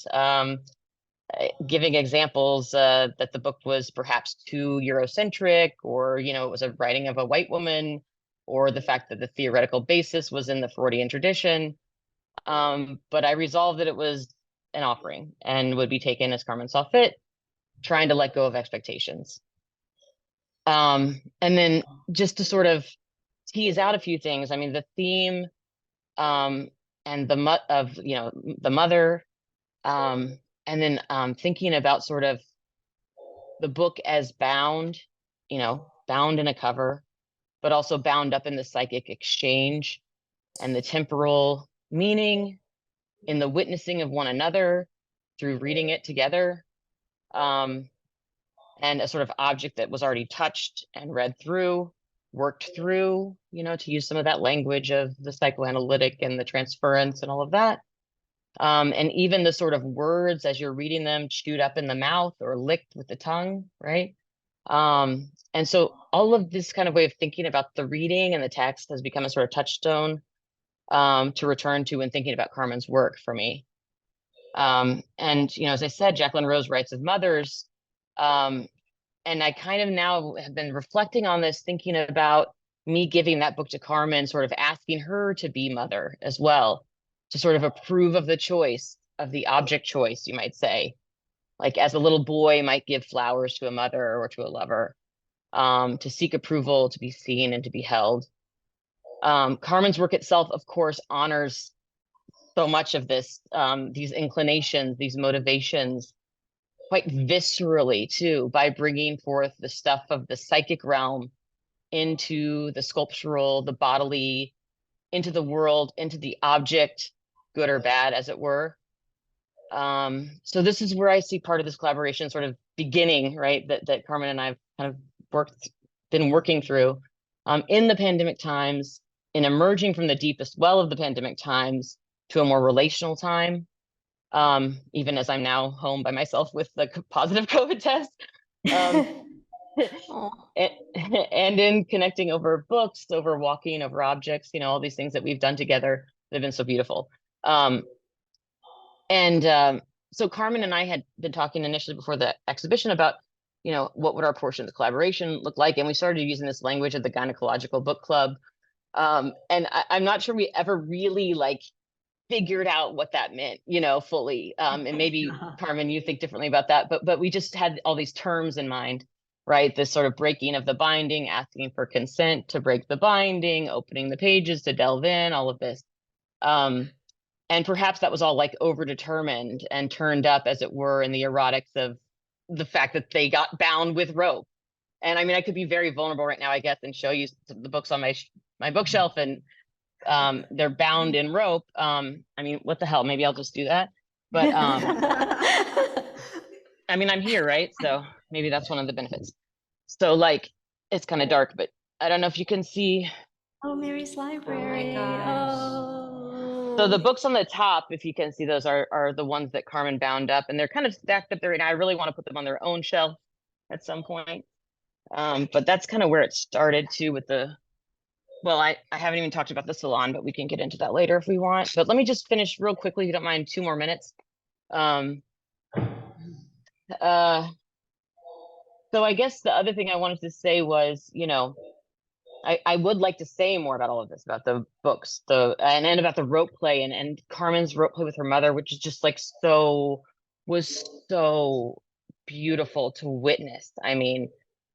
Speaker 7: giving examples that the book was perhaps too Eurocentric, or, it was a writing of a white woman, or the fact that the theoretical basis was in the Freudian tradition. But I resolved that it was an offering and would be taken as Carmen saw fit, trying to let go of expectations. And then just to sort of tease out a few things, I mean, the theme and the mother, and then thinking about sort of the book as bound, bound in a cover, but also bound up in the psychic exchange and the temporal meaning in the witnessing of one another through reading it together, and a sort of object that was already touched and read through, worked through, to use some of that language of the psychoanalytic and the transference and all of that. And even the sort of words as you're reading them chewed up in the mouth or licked with the tongue, right? And so all of this kind of way of thinking about the reading and the text has become a sort of touchstone to return to when thinking about Carmen's work for me. And, as I said, Jacqueline Rose writes of mothers. And I kind of now have been reflecting on this, thinking about me giving that book to Carmen, sort of asking her to be mother as well, to sort of approve of the choice, of the object choice, you might say, like as a little boy might give flowers to a mother or to a lover, to seek approval, to be seen and to be held. Carmen's work itself, of course, honors so much of this, these inclinations, these motivations, quite viscerally too, by bringing forth the stuff of the psychic realm into the sculptural, the bodily, into the world, into the object, good or bad, as it were. So this is where I see part of this collaboration sort of beginning, right? That Carmen and I've kind of been working through in the pandemic times, in emerging from the deepest well of the pandemic times to a more relational time. Even as I'm now home by myself with the positive COVID test. And in connecting over books, over walking, over objects, all these things that we've done together that have been so beautiful. So Carmen and I had been talking initially before the exhibition about, what would our portion of the collaboration look like? And we started using this language of the Gynecological Book Club. And I'm not sure we ever really figured out what that meant, fully. And maybe Carmen, you think differently about that, but we just had all these terms in mind, right? This sort of breaking of the binding, asking for consent to break the binding, opening the pages to delve in, all of this. And perhaps that was all like overdetermined and turned up, as it were, in the erotics of the fact that they got bound with rope. And I mean, I could be very vulnerable right now, I guess, and show you the books on my bookshelf, and they're bound in rope. I mean, what the hell? Maybe I'll just do that. But I mean, I'm here, right? So maybe that's one of the benefits. So like, it's kind of dark, but I don't know if you can see.
Speaker 3: Oh, Mary's library. Oh.
Speaker 7: So the books on the top, if you can see those, are the ones that Carmen bound up, and they're kind of stacked up there. And I really want to put them on their own shelf at some point. But that's kind of where it started too with the, well, I haven't even talked about the salon, but we can get into that later if we want. But let me just finish real quickly, if you don't mind, 2 more minutes. So I guess the other thing I wanted to say was, you know, I would like to say more about all of this, about the books, and about the rope play, and Carmen's rope play with her mother, which is just like was so beautiful to witness. I mean,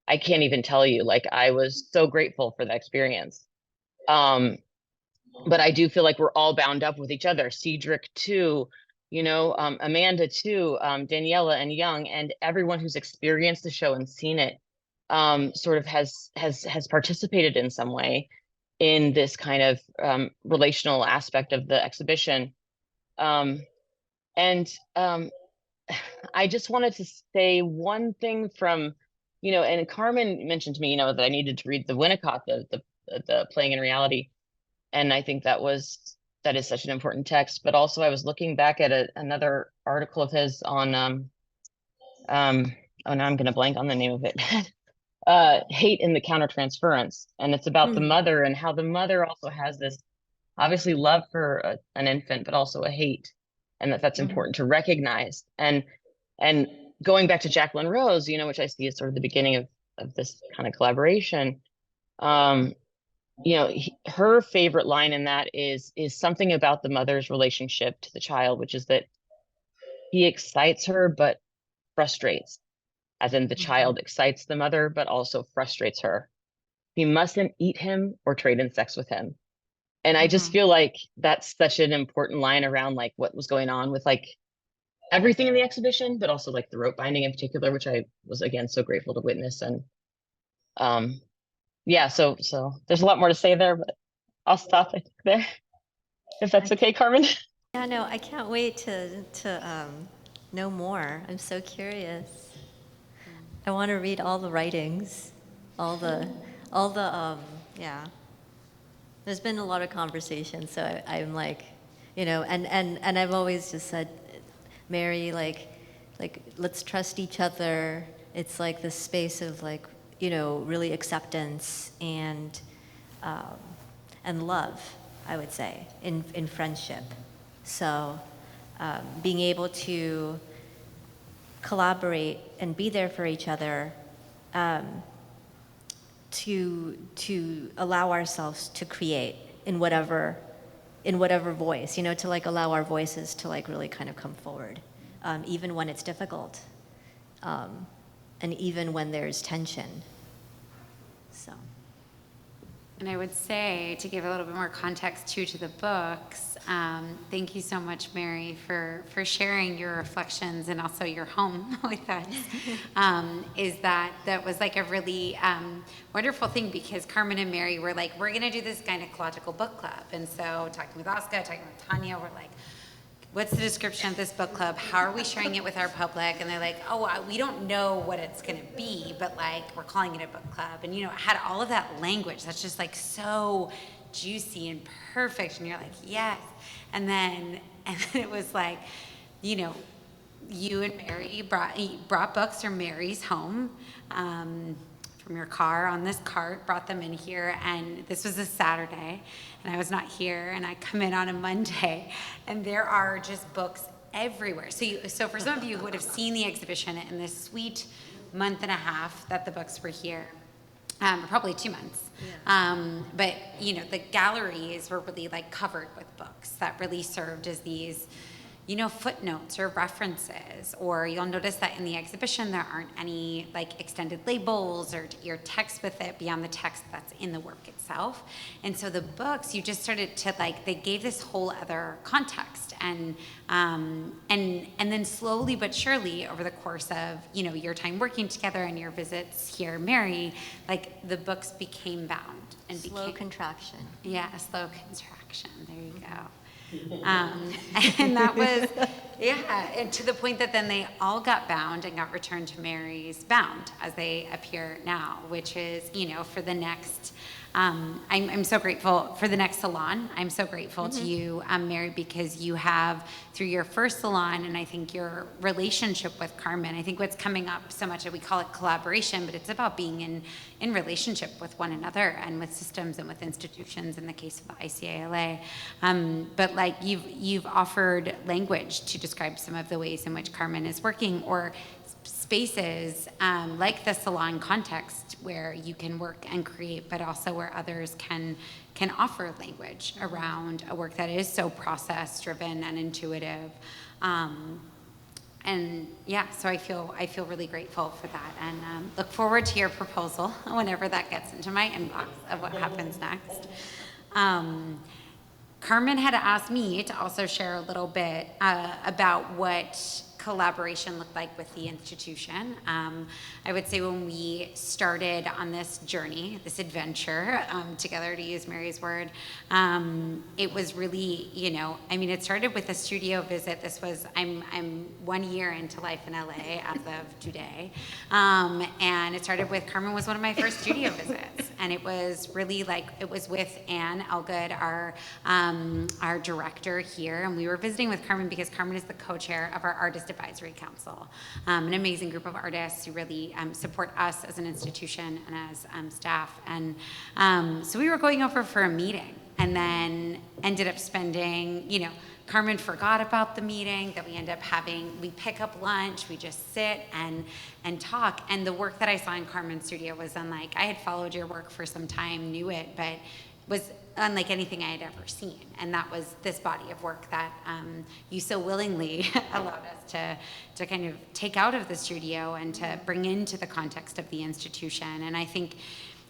Speaker 7: I can't even tell you, like, I was so grateful for that experience. But I do feel like we're all bound up with each other. Cēdric too, you know, Amanda too, Daniela and Young, and everyone who's experienced the show and seen it sort of has participated in some way in this kind of relational aspect of the exhibition. And I just wanted to say one thing from, you know, and Carmen mentioned to me, you know, that I needed to read the Winnicott, the Playing in Reality. And I think that is such an important text. But also I was looking back at another article of his on, oh, now I'm going to blank on the name of it. Hate in the Countertransference. And it's about the mother, and how the mother also has this obviously love for an infant, but also a hate, and that's important to recognize. And going back to Jacqueline Rose, you know, which I see as sort of the beginning of this kind of collaboration, you know, her favorite line in that is something about the mother's relationship to the child, which is that he excites her but frustrates, as in the child excites the mother but also frustrates her. He mustn't eat him or trade in sex with him. And I just feel like that's such an important line around like what was going on with like everything in the exhibition, but also like the rope binding in particular, which I was again so grateful to witness. And yeah, so there's a lot more to say there, but I'll stop it there, if that's okay, Carmen.
Speaker 3: Yeah, no, I can't wait to know more. I'm so curious. I want to read all the writings, all the yeah. There's been a lot of conversation, so I'm like, you know, and I've always just said, Mary, like let's trust each other. It's like this space of like, you know, really acceptance and love, I would say, in friendship. So being able to collaborate and be there for each other, to allow ourselves to create in whatever voice, you know, to like allow our voices to like really kind of come forward, even when it's difficult, and even when there's tension. So.
Speaker 2: And I would say, to give a little bit more context too to the books, thank you so much, Mary, for sharing your reflections and also your home with us. Is that was like a really wonderful thing, because Carmen and Mary were like, we're gonna do this gynecological book club. And so talking with Oscar, talking with Tanya, we're like, what's the description of this book club? How are we sharing it with our public? And they're like, oh, we don't know what it's going to be, but like, we're calling it a book club. And, you know, it had all of that language that's just like so juicy and perfect. And you're like, yes. And then it was like, you know, you and Mary brought books from Mary's home, from your car on this cart, brought them in here, and this was a Saturday, and I was not here, and I come in on a Monday, and there are just books everywhere. So for some of you who would have seen the exhibition in this sweet month and a half that the books were here, probably 2 months, but you know, the galleries were really like covered with books that really served as these, footnotes or references, or you'll notice that in the exhibition there aren't any like extended labels or your text with it beyond the text that's in the work itself. And so the books, you just started to they gave this whole other context, and then slowly but surely over the course of your time working together and your visits here, Mary, like the books became bound and
Speaker 6: Slow contraction.
Speaker 2: Yeah, a slow contraction. There you go. And that was, and to the point that then they all got bound and got returned to Mary's bound as they appear now, which is, for the next, I'm so grateful for the next salon. I'm so grateful to you, Mary, because you have, through your first salon, and I think your relationship with Carmen, I think what's coming up so much that we call it collaboration, but it's about being in relationship with one another and with systems and with institutions in the case of the ICALA. But like you've offered language to describe some of the ways in which Carmen is working, or spaces like the salon context where you can work and create, but also where others can offer language around a work that is so process driven and intuitive. And yeah, so I feel really grateful for that, and look forward to your proposal whenever that gets into my inbox of what happens next. Carmen had asked me to also share a little bit about what collaboration looked like with the institution. I would say when we started on this journey, this adventure together, to use Mary's word, it was really, it started with a studio visit. This was, I'm 1 year into life in LA as of today. And it started with, Carmen was one of my first studio visits. And it was really it was with Anne Elgood, our director here. And we were visiting with Carmen because Carmen is the co-chair of our Artist Advisory Council, an amazing group of artists who really support us as an institution and as staff. And so we were going over for a meeting, and then ended up spending, Carmen forgot about the meeting, that we end up having, we pick up lunch, we just sit and talk. And the work that I saw in Carmen's studio was unlike, I had followed your work for some time, knew it, but was unlike anything I had ever seen. And that was this body of work that you so willingly allowed us to kind of take out of the studio and to bring into the context of the institution. And I think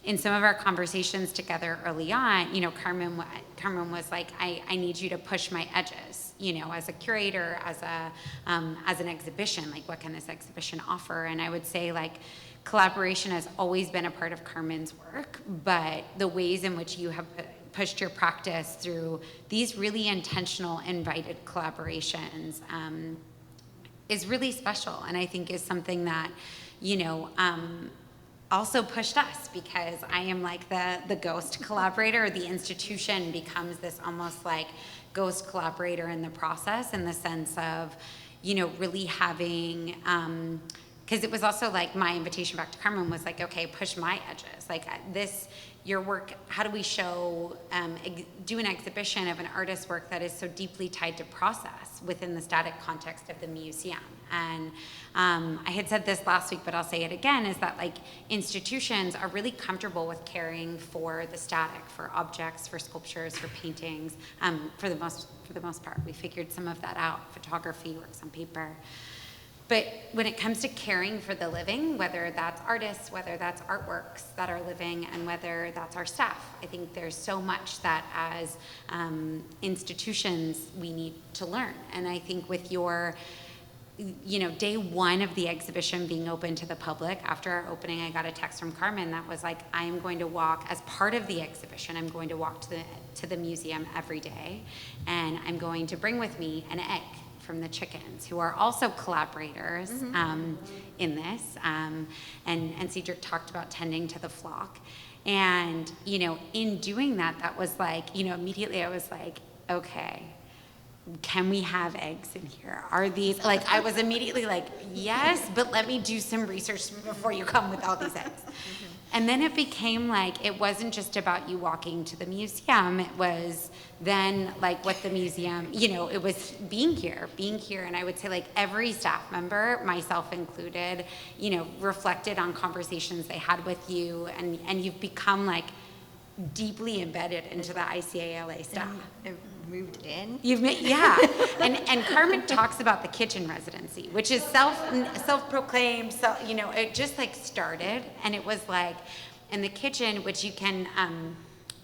Speaker 2: in some of our conversations together early on, Carmen was like, I need you to push my edges, as a curator, as an exhibition, like what can this exhibition offer? And I would say collaboration has always been a part of Carmen's work, but the ways in which you have pushed your practice through these really intentional, invited collaborations is really special, and I think is something that, also pushed us, because I am like the ghost collaborator. The institution becomes this almost like ghost collaborator in the process, in the sense of, really having, because it was also like my invitation back to Carmen was like, okay, push my edges. Like your work, how do we show, do an exhibition of an artist's work that is so deeply tied to process within the static context of the museum? And I had said this last week, but I'll say it again, is that institutions are really comfortable with caring for the static, for objects, for sculptures, for paintings, for the most part. We figured some of that out, photography, works on paper. But when it comes to caring for the living, whether that's artists, whether that's artworks that are living, and whether that's our staff, I think there's so much that as institutions we need to learn. And I think with your, day one of the exhibition being open to the public, after our opening, I got a text from Carmen that was like, I am going to walk, as part of the exhibition, I'm going to walk to the museum every day, and I'm going to bring with me an egg from the chickens, who are also collaborators in this. And Cēdric talked about tending to the flock. And, in doing that, that was like, immediately I was like, okay, can we have eggs in here? Are these, I was immediately like, yes, but let me do some research before you come with all these eggs. And then it became it wasn't just about you walking to the museum. It was then what the museum, it was being here. And I would say every staff member, myself included, reflected on conversations they had with you, and you've become deeply embedded into the ICALA staff.
Speaker 6: And moved in.
Speaker 2: Yeah, and Carmen talks about the kitchen residency, which is self-proclaimed. So it just like started, and it was like, in the kitchen, which you can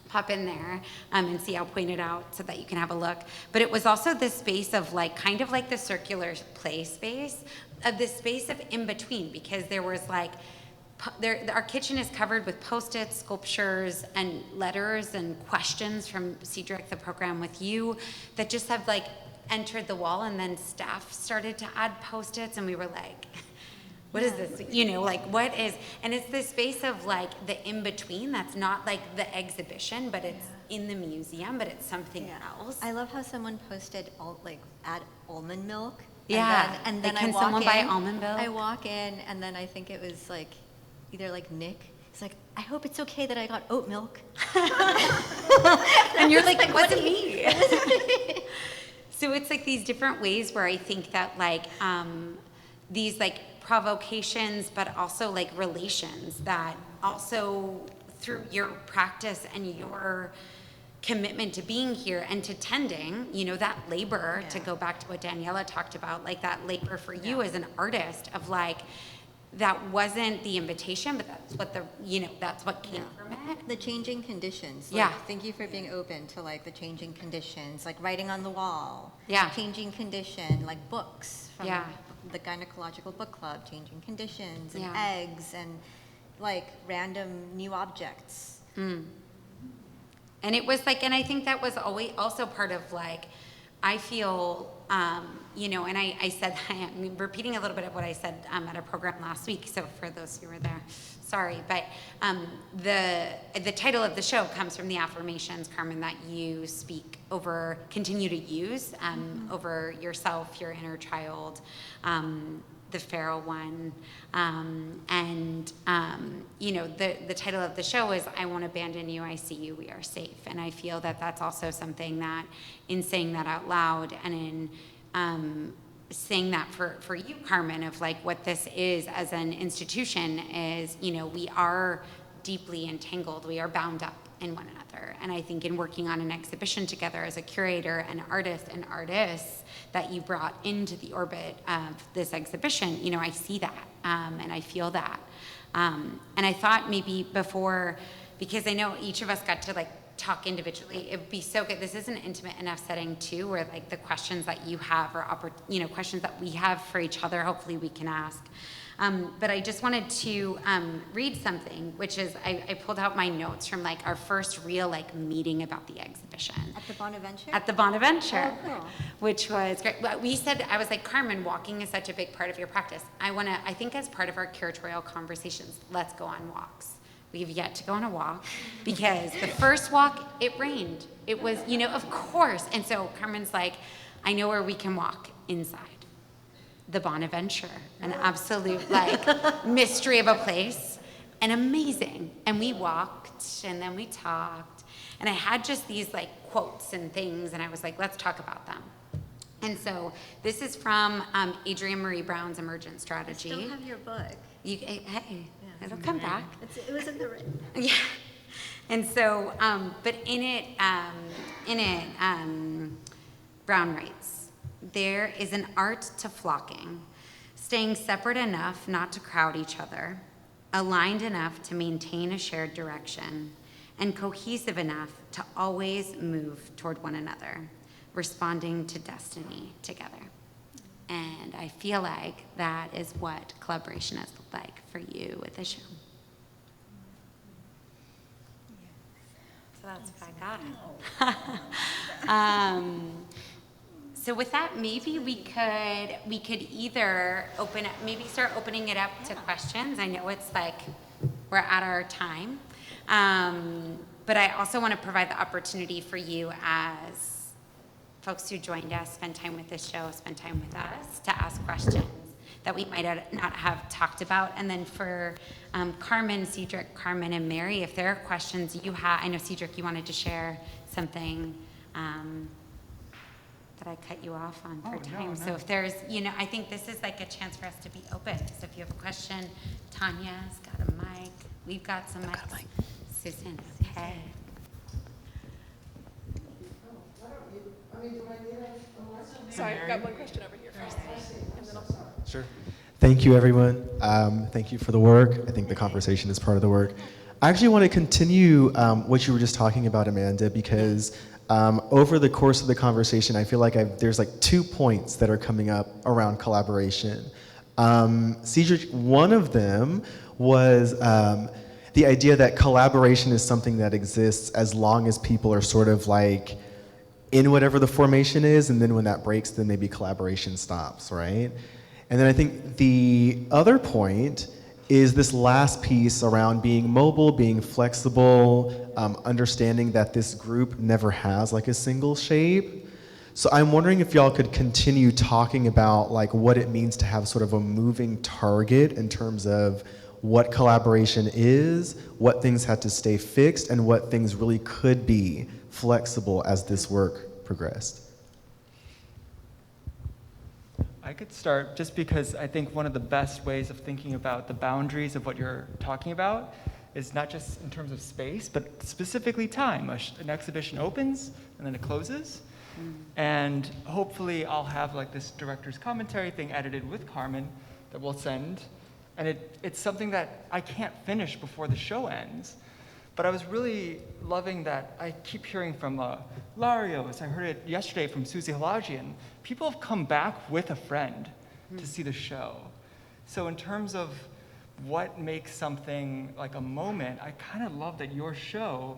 Speaker 2: pop in there and see. I'll point it out so that you can have a look. But it was also this space of like, kind of like the circular play space of this space of in between, because there was like. Our kitchen is covered with Post-its, sculptures, and letters and questions from Cēdric, the program with you, that just have like entered the wall, and then staff started to add Post-its, and we were like, what is this? Like what is, and it's this space of like the in-between that's not like the exhibition, but it's in the museum, but it's something else.
Speaker 6: I love how someone posted add almond milk.
Speaker 2: Yeah,
Speaker 6: and then
Speaker 2: like, can someone buy almond milk?
Speaker 6: I walk in, and then I think it was like, either like Nick, he's like, I hope it's okay that I got oat milk.
Speaker 2: And you're like, it wasn't me. So it's like these different ways where I think that like these like provocations, but also like relations that also through your practice and your commitment to being here and to tending, that labor, to go back to what Daniela talked about, like that labor for you as an artist of like, that wasn't the invitation, but that's what that's what came from it.
Speaker 6: The changing conditions. Thank you for being open to like the changing conditions, like writing on the wall.
Speaker 2: Yeah.
Speaker 6: Changing condition, like books from the gynecological book club, changing conditions and eggs and like random new objects.
Speaker 2: And it was like, and I think that was always also part of like, I feel, and I said, I'm repeating a little bit of what I said at a program last week, so for those who were there, sorry, but the title of the show comes from the affirmations, Carmen, that you continue to use over yourself, your inner child, the feral one, the title of the show is I Won't Abandon You, I See You, We Are Safe. And I feel that that's also something that in saying that out loud and in saying that for you, Carmen, of like what this is as an institution is, we are deeply entangled, we are bound up in one another. And I think in working on an exhibition together as a curator and artist and artists that you brought into the orbit of this exhibition, I see that and I feel that. And I thought maybe before, because I know each of us got to like talk individually, it would be so good. This is an intimate enough setting too, where like the questions that you have or questions that we have for each other, hopefully we can ask. But I just wanted to read something, which is I pulled out my notes from like our first real like meeting about the exhibition.
Speaker 6: At the Bonaventure?
Speaker 2: At the Bonaventure,
Speaker 6: oh, cool.
Speaker 2: Which was great. We said, I was like, Carmen, walking is such a big part of your practice. I think as part of our curatorial conversations, let's go on walks. We've yet to go on a walk because the first walk, it rained. It was, of course. And so Carmen's like, I know where we can walk inside. The Bonaventure, an absolute like mystery of a place, and amazing. And we walked, and then we talked, and I had just these like quotes and things, and I was like, let's talk about them. And so this is from Adrienne Marie Brown's Emergent Strategy.
Speaker 6: I still have your book.
Speaker 2: Hey, it'll come back.
Speaker 6: It was in the written.
Speaker 2: Yeah. And so, but in it, Brown writes, there is an art to flocking, staying separate enough not to crowd each other, aligned enough to maintain a shared direction, and cohesive enough to always move toward one another, responding to destiny together. And I feel like that is what collaboration has looked like for you with the show. So that's what I got. So with that, maybe we could either start opening it up to questions. I know it's like we're at our time, but I also want to provide the opportunity for you as folks who joined us, spend time with this show, spend time with us, to ask questions that we might not have talked about. And then for Carmen, Cēdric, Carmen, and Mary, if there are questions you have, I know Cēdric, you wanted to share something. That I cut you off on for time. No. So if there's, I think this is like a chance for us to be open. So if you have a question, Tanya's got a mic. We've got some mics. Susan, okay.
Speaker 8: Sorry, I've got one question over here first. And then I'll...
Speaker 9: Sure. Thank you, everyone. Thank you for the work. I think the conversation is part of the work. I actually want to continue what you were just talking about, Amanda, because over the course of the conversation, I feel like there's like 2 points that are coming up around collaboration. Cēdric, one of them was the idea that collaboration is something that exists as long as people are sort of like in whatever the formation is, and then when that breaks, then maybe collaboration stops, right? And then I think the other point is this last piece around being mobile, being flexible, understanding that this group never has like a single shape. So I'm wondering if y'all could continue talking about like what it means to have sort of a moving target in terms of what collaboration is, what things had to stay fixed, and what things really could be flexible as this work progressed.
Speaker 4: I could start just because I think one of the best ways of thinking about the boundaries of what you're talking about is not just in terms of space, but specifically time. An exhibition opens and then it closes. And hopefully I'll have like this director's commentary thing edited with Carmen that we'll send. And it's something that I can't finish before the show ends. But I was really loving that I keep hearing from Larios. I heard it yesterday from Susie Halajian. People have come back with a friend to see the show. So in terms of what makes something like a moment, I kind of love that your show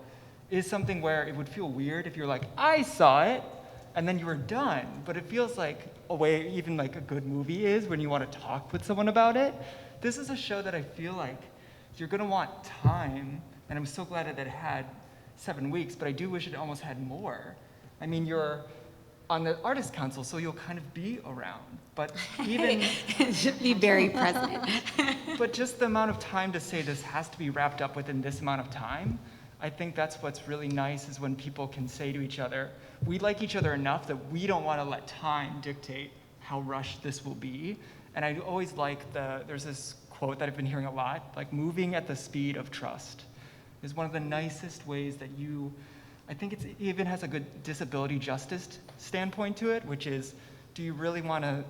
Speaker 4: is something where it would feel weird if you're like, I saw it, and then you were done. But it feels like a way even like a good movie is when you want to talk with someone about it. This is a show that I feel like you're gonna want time, and I'm so glad that it had 7 weeks, but I do wish it almost had more. I mean, you're on the Artists Council, so you'll kind of be around, but even...
Speaker 2: Should be very present.
Speaker 4: But just the amount of time to say this has to be wrapped up within this amount of time, I think that's what's really nice is when people can say to each other, we like each other enough that we don't want to let time dictate how rushed this will be. And I always like there's this quote that I've been hearing a lot, like moving at the speed of trust is one of the nicest ways that I think it even has a good disability justice standpoint to it, which is, do you really want to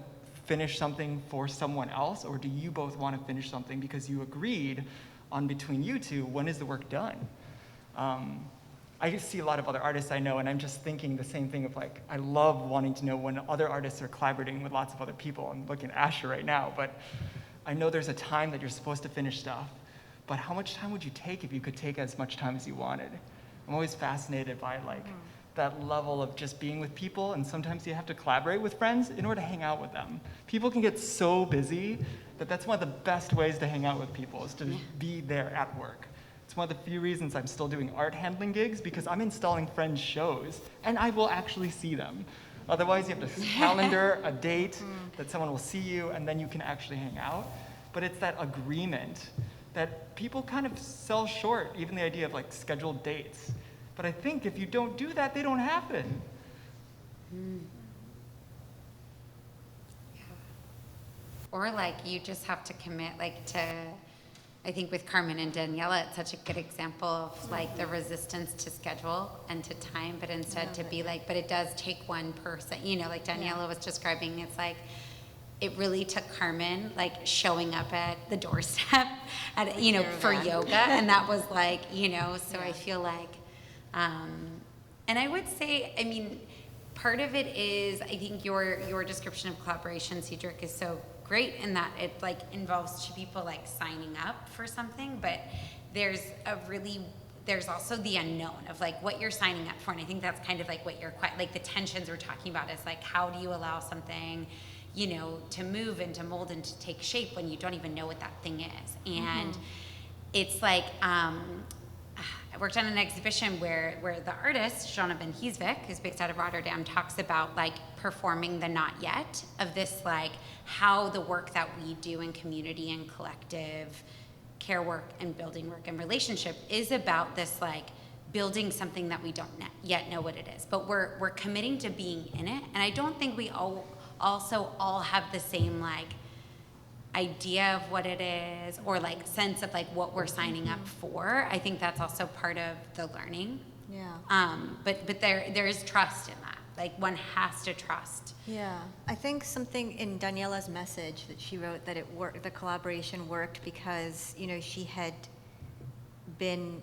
Speaker 4: finish something for someone else, or do you both want to finish something because you agreed on between you two, when is the work done? I see a lot of other artists I know, and I'm just thinking the same thing of like, I love wanting to know when other artists are collaborating with lots of other people. I'm looking at Asher right now, but I know there's a time that you're supposed to finish stuff, but how much time would you take if you could take as much time as you wanted? I'm always fascinated by like that level of just being with people, and sometimes you have to collaborate with friends in order to hang out with them. People can get so busy that that's one of the best ways to hang out with people is to be there at work. It's one of the few reasons I'm still doing art handling gigs, because I'm installing friends' shows and I will actually see them. Otherwise, you have to calendar a date that someone will see you and then you can actually hang out. But it's that agreement that people kind of sell short, even the idea of like scheduled dates. But I think if you don't do that, they don't happen.
Speaker 2: Or like you just have to commit like to, I think with Carmen and Daniela, it's such a good example of like the resistance to schedule and to time, but instead to be like, but it does take one person, you know, like Daniela was describing, it's like, it really took Carmen like showing up at the doorstep at, you know, for yoga. And that was like, you know, so I feel like, and I would say, I mean, part of it is, I think your description of collaboration, Cēdric, is so great in that it like involves two people like signing up for something, but there's also the unknown of like what you're signing up for. And I think that's kind of like what you're quite, like the tensions we're talking about is like, how do you allow something, you know, to move and to mold and to take shape when you don't even know what that thing is. And it's like, I worked on an exhibition where the artist, Jonathan Hiesvik, who's based out of Rotterdam, talks about like performing the not yet of this, like how the work that we do in community and collective care work and building work and relationship is about this like building something that we don't yet know what it is, but we're committing to being in it. And I don't think we also all have the same like idea of what it is or like sense of like what we're signing up for. I think that's also part of the learning.
Speaker 6: Yeah.
Speaker 2: But there is trust in that Like one has to trust.
Speaker 6: Yeah, I think something in Daniela's message that she wrote, that it worked, the collaboration worked because, you know, she had been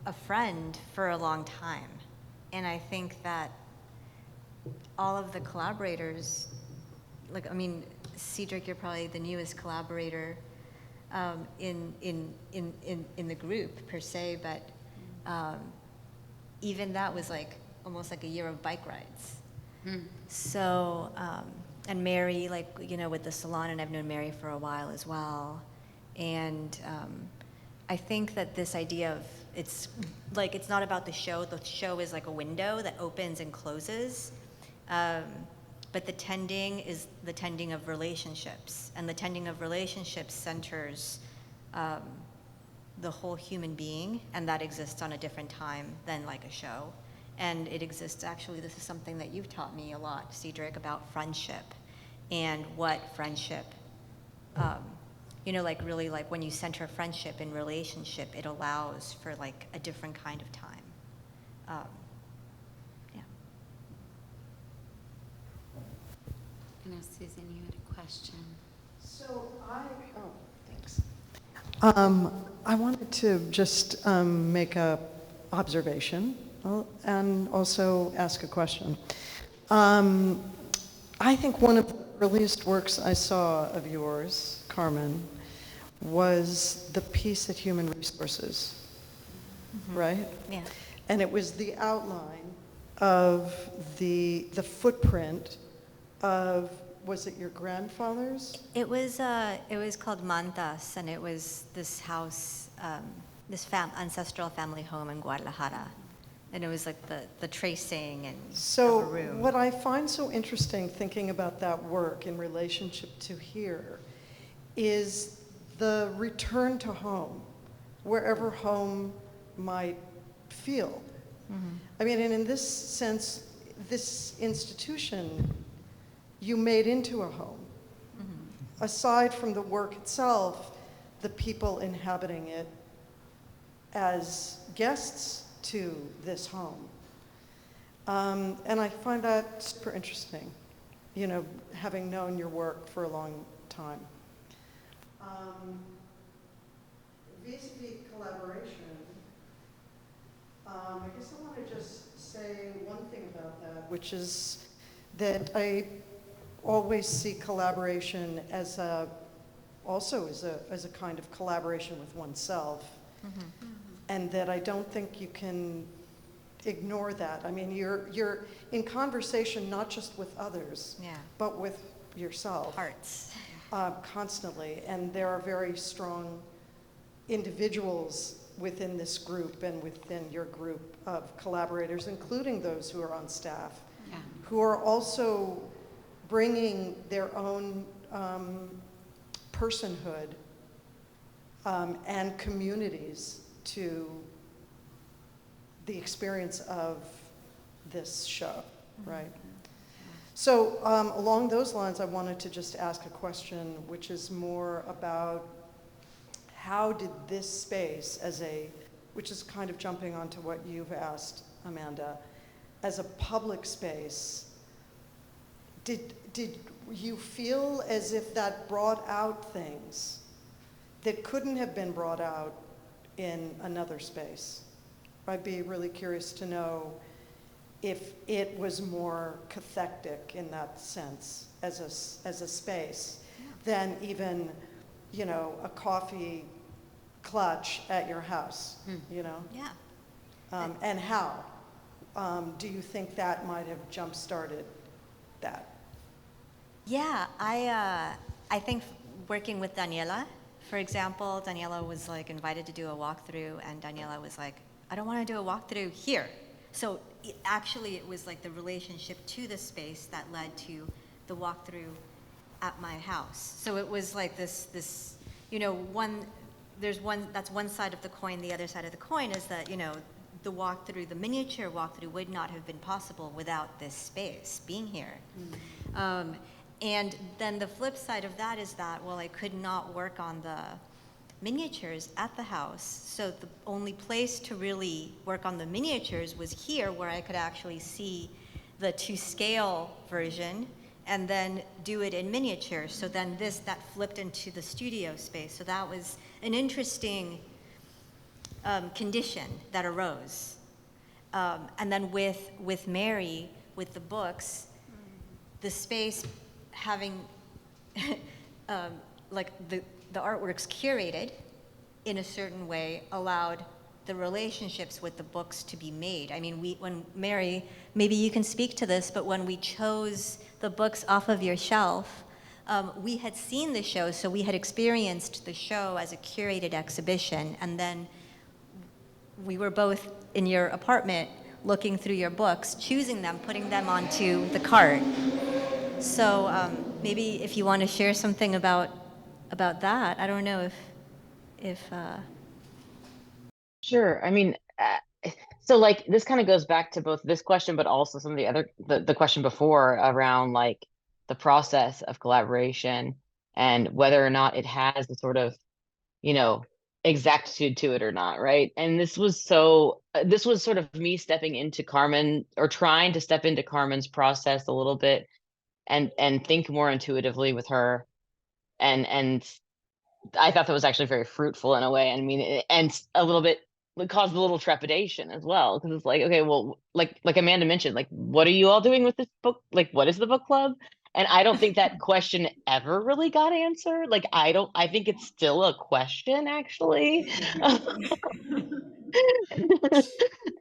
Speaker 6: a friend for a long time. And I think that all of the collaborators, like, I mean, Cēdric, you're probably the newest collaborator in the group per se, but even that was like almost like a year of bike rides. So, and Mary, like, you know, with the salon, and I've known Mary for a while as well. And I think that this idea of, it's like, it's not about the show is like a window that opens and closes. But the tending is the tending of relationships, and the tending of relationships centers the whole human being, and that exists on a different time than like a show. And it exists, actually, this is something that you've taught me a lot, Cēdric, about friendship and what friendship, you know, like really like when you center friendship in relationship, it allows for like a different kind of time. Yeah.
Speaker 2: I know, Susan, you had a question.
Speaker 10: Thanks. I wanted to just make a observation and also ask a question. I think one of the earliest works I saw of yours, Carmen, was the piece at Human Resources, right?
Speaker 6: Yeah.
Speaker 10: And it was the outline of the footprint of, was it your grandfather's?
Speaker 6: It was called Mantas, and it was this house, this ancestral family home in Guadalajara. And it was like the tracing and
Speaker 10: So
Speaker 6: of a room.
Speaker 10: what I find so interesting thinking about that work in relationship to here is the return to home, wherever home might feel. I mean, and in this sense, this institution you made into a home. Aside from the work itself, the people inhabiting it as guests to this home. And I find that super interesting, you know, having known your work for a long time. Vis-a-vis collaboration, I guess I want to just say one thing about that, which is that I always see collaboration as also as a kind of collaboration with oneself. And that I don't think you can ignore that. I mean, you're in conversation not just with others, but with yourself.
Speaker 6: Hearts.
Speaker 10: Constantly. And there are very strong individuals within this group and within your group of collaborators, including those who are on staff, who are also bringing their own personhood and communities to the experience of this show, right? So along those lines, I wanted to just ask a question, which is more about how did this space which is kind of jumping onto what you've asked, Amanda, as a public space, did you feel as if that brought out things that couldn't have been brought out in another space? I'd be really curious to know if it was more cathectic in that sense as a space than even, you know, a coffee clutch at your house, you know?
Speaker 6: Yeah.
Speaker 10: And how? Do you think that might have jump-started that?
Speaker 6: Yeah, I think working with Daniela, for example, Daniela was like invited to do a walkthrough, and Daniela was like, I don't want to do a walkthrough here. So it was like the relationship to the space that led to the walkthrough at my house. So it was like this, you know, that's one side of the coin. The other side of the coin is that, you know, the miniature walkthrough would not have been possible without this space being here. And then the flip side of that is that, well, I could not work on the miniatures at the house. So the only place to really work on the miniatures was here, where I could actually see the to-scale version and then do it in miniature. So then that flipped into the studio space. So that was an interesting condition that arose. And then with Mary, with the books, the space having like the artworks curated in a certain way allowed the relationships with the books to be made. I mean, when Mary, maybe you can speak to this, but when we chose the books off of your shelf, we had seen the show, so we had experienced the show as a curated exhibition, and then we were both in your apartment looking through your books, choosing them, putting them onto the cart. So maybe if you want to share something about that. I don't know if
Speaker 7: Sure. I mean, so like this kind of goes back to both this question, but also some of the other the question before around like the process of collaboration and whether or not it has the sort of, you know, exactitude to it or not, right? And this was sort of me stepping into Carmen, or trying to step into Carmen's process a little bit and think more intuitively with her, and I thought that was actually very fruitful in a way. I mean, and a little bit, it caused a little trepidation as well, because it's like, okay, well, like Amanda mentioned, like, what are you all doing with this book? Like, what is the book club? And I don't think that question ever really got answered. Like, I think it's still a question, actually.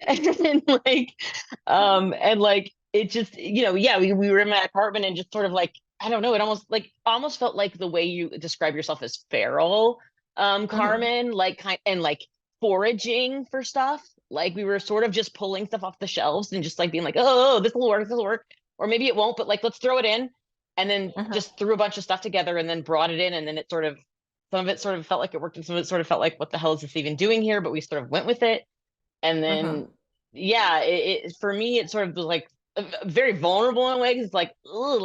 Speaker 7: and like, and like, it just, you know, yeah, we were in my apartment and just sort of like, I don't know, it almost felt like the way you describe yourself as feral, Carmen, like and like foraging for stuff. Like we were sort of just pulling stuff off the shelves and just like being like, oh, this will work. Or maybe it won't, but like, let's throw it in. And then just threw a bunch of stuff together and then brought it in. And then some of it sort of felt like it worked. And some of it sort of felt like, what the hell is this even doing here? But we sort of went with it. And then, yeah, it for me, it sort of was like very vulnerable in a way. Cause it's like, oh,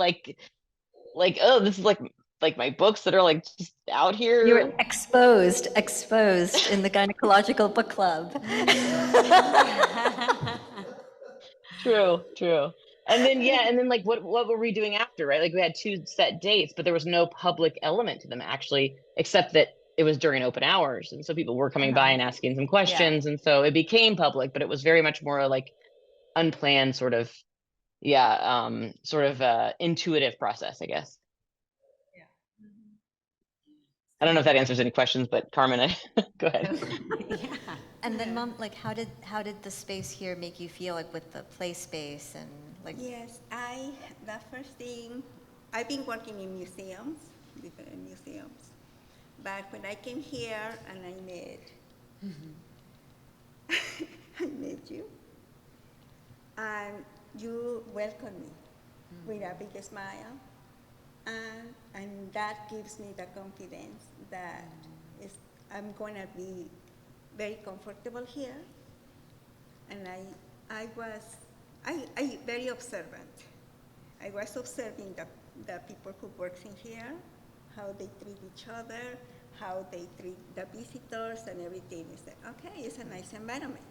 Speaker 7: oh, this is like my books that are like just out here.
Speaker 6: you were exposed in the gynecological book club.
Speaker 7: True. And then like what were we doing after, right? Like we had 2 set dates, but there was no public element to them actually, except that it was during open hours. And so people were coming by and asking some questions. And so it became public, but it was very much more like unplanned sort of, intuitive process, I guess. I don't know if that answers any questions, but Carmen, go ahead.
Speaker 6: And then, Mom, like, how did the space here make you feel, like, with the play space and like?
Speaker 5: Yes, the first thing, I've been working in museums, different museums, but when I came here and I met you, and you welcomed me with a big smile, and that gives me the confidence that I'm going to be very comfortable here, and I was very observant. I was observing the people who work in here, how they treat each other, how they treat the visitors and everything. Is that okay? It's a nice environment.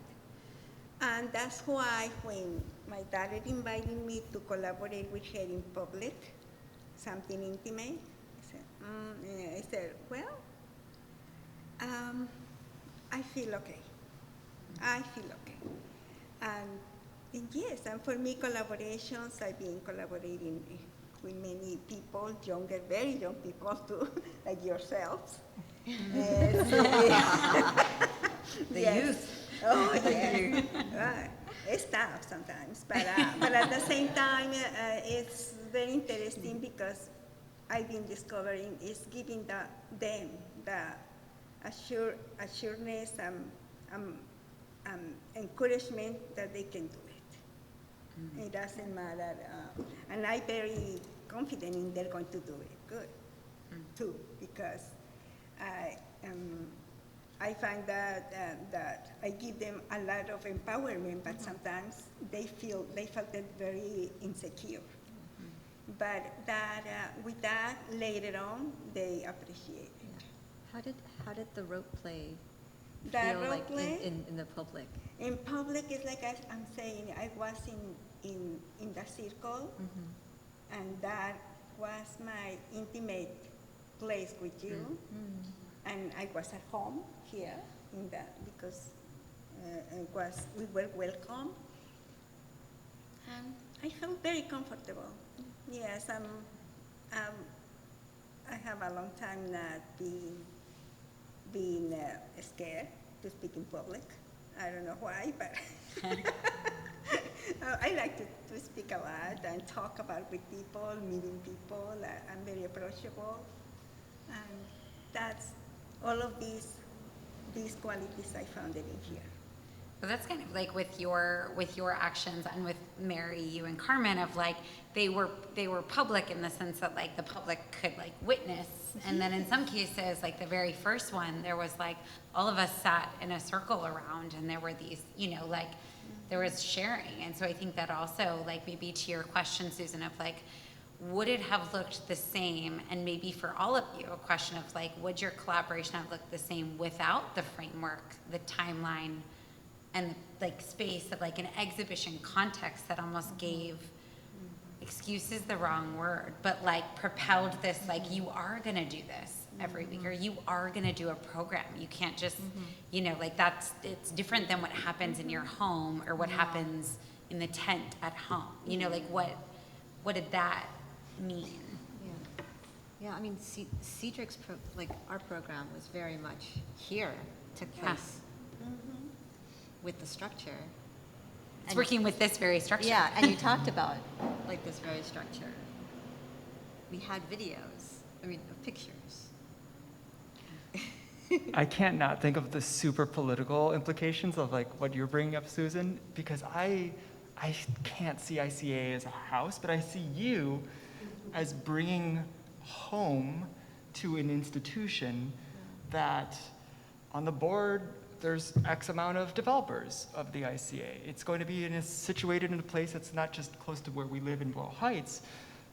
Speaker 5: And that's why when my daughter invited me to collaborate with her in public, something intimate, I said, well, I feel okay. And yes, and for me, collaborations, I've been collaborating with many people, very young people too, like yourselves.
Speaker 6: The youth.
Speaker 5: Oh, yeah. It's tough sometimes, but at the same time, it's very interesting because I've been discovering is giving them the assurance and encouragement that they can do it. It doesn't matter, and I'm very confident in they're going to do it good too, because I find that I give them a lot of empowerment, but sometimes they felt it very insecure. But with that later on, they appreciate it.
Speaker 6: How did the rope play
Speaker 5: That
Speaker 6: feel
Speaker 5: role
Speaker 6: like
Speaker 5: play?
Speaker 6: in the public?
Speaker 5: In public, it's like I'm saying, I was in the circle, and that was my intimate place with you, and I was at home here in that because we were welcome, and I felt very comfortable. Yes, I have a long time not being scared to speak in public. I don't know why, but I like to speak a lot and talk about with people, meeting people. I'm very approachable, and that's all of these qualities I found it in here.
Speaker 2: But that's kind of like with your actions and with Mary, you and Carmen, of like they were public in the sense that like the public could like witness, and then in some cases, like the very first one, there was like all of us sat in a circle around, and there were these, like there was sharing, and so I think that also like maybe to your question, Susan, of like, would it have looked the same, and maybe for all of you, a question of like, would your collaboration have looked the same without the framework, the timeline, and like space of like an exhibition context that almost gave, excuse is the wrong word, but like propelled this, like you are gonna do this every week, or you are gonna do a program. You can't just, like it's different than what happens in your home or what happens in the tent at home. Like what did that mean?
Speaker 6: Yeah, I mean, Cēdric's our program was very much here, took place with the structure.
Speaker 2: It's working with this very structure.
Speaker 6: Yeah, and you talked about like this very structure. We had videos, pictures.
Speaker 4: I can't not think of the super political implications of like what you're bringing up, Susan, because I can't see ICA as a house, but I see you as bringing home to an institution that on the board there's X amount of developers of the ICA. It's going to be situated in a place that's not just close to where we live in Boyle Heights,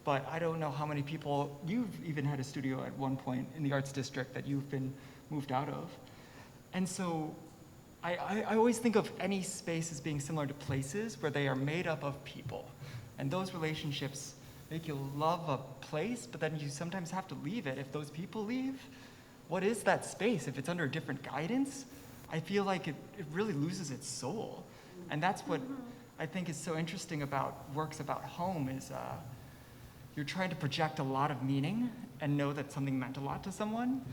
Speaker 4: but I don't know how many people, you've even had a studio at one point in the Arts District that you've been moved out of. And so I always think of any space as being similar to places where they are made up of people. And those relationships make you love a place, but then you sometimes have to leave it. If those people leave, what is that space? If it's under a different guidance, I feel like it really loses its soul. And that's what I think is so interesting about works about home is you're trying to project a lot of meaning and know that something meant a lot to someone,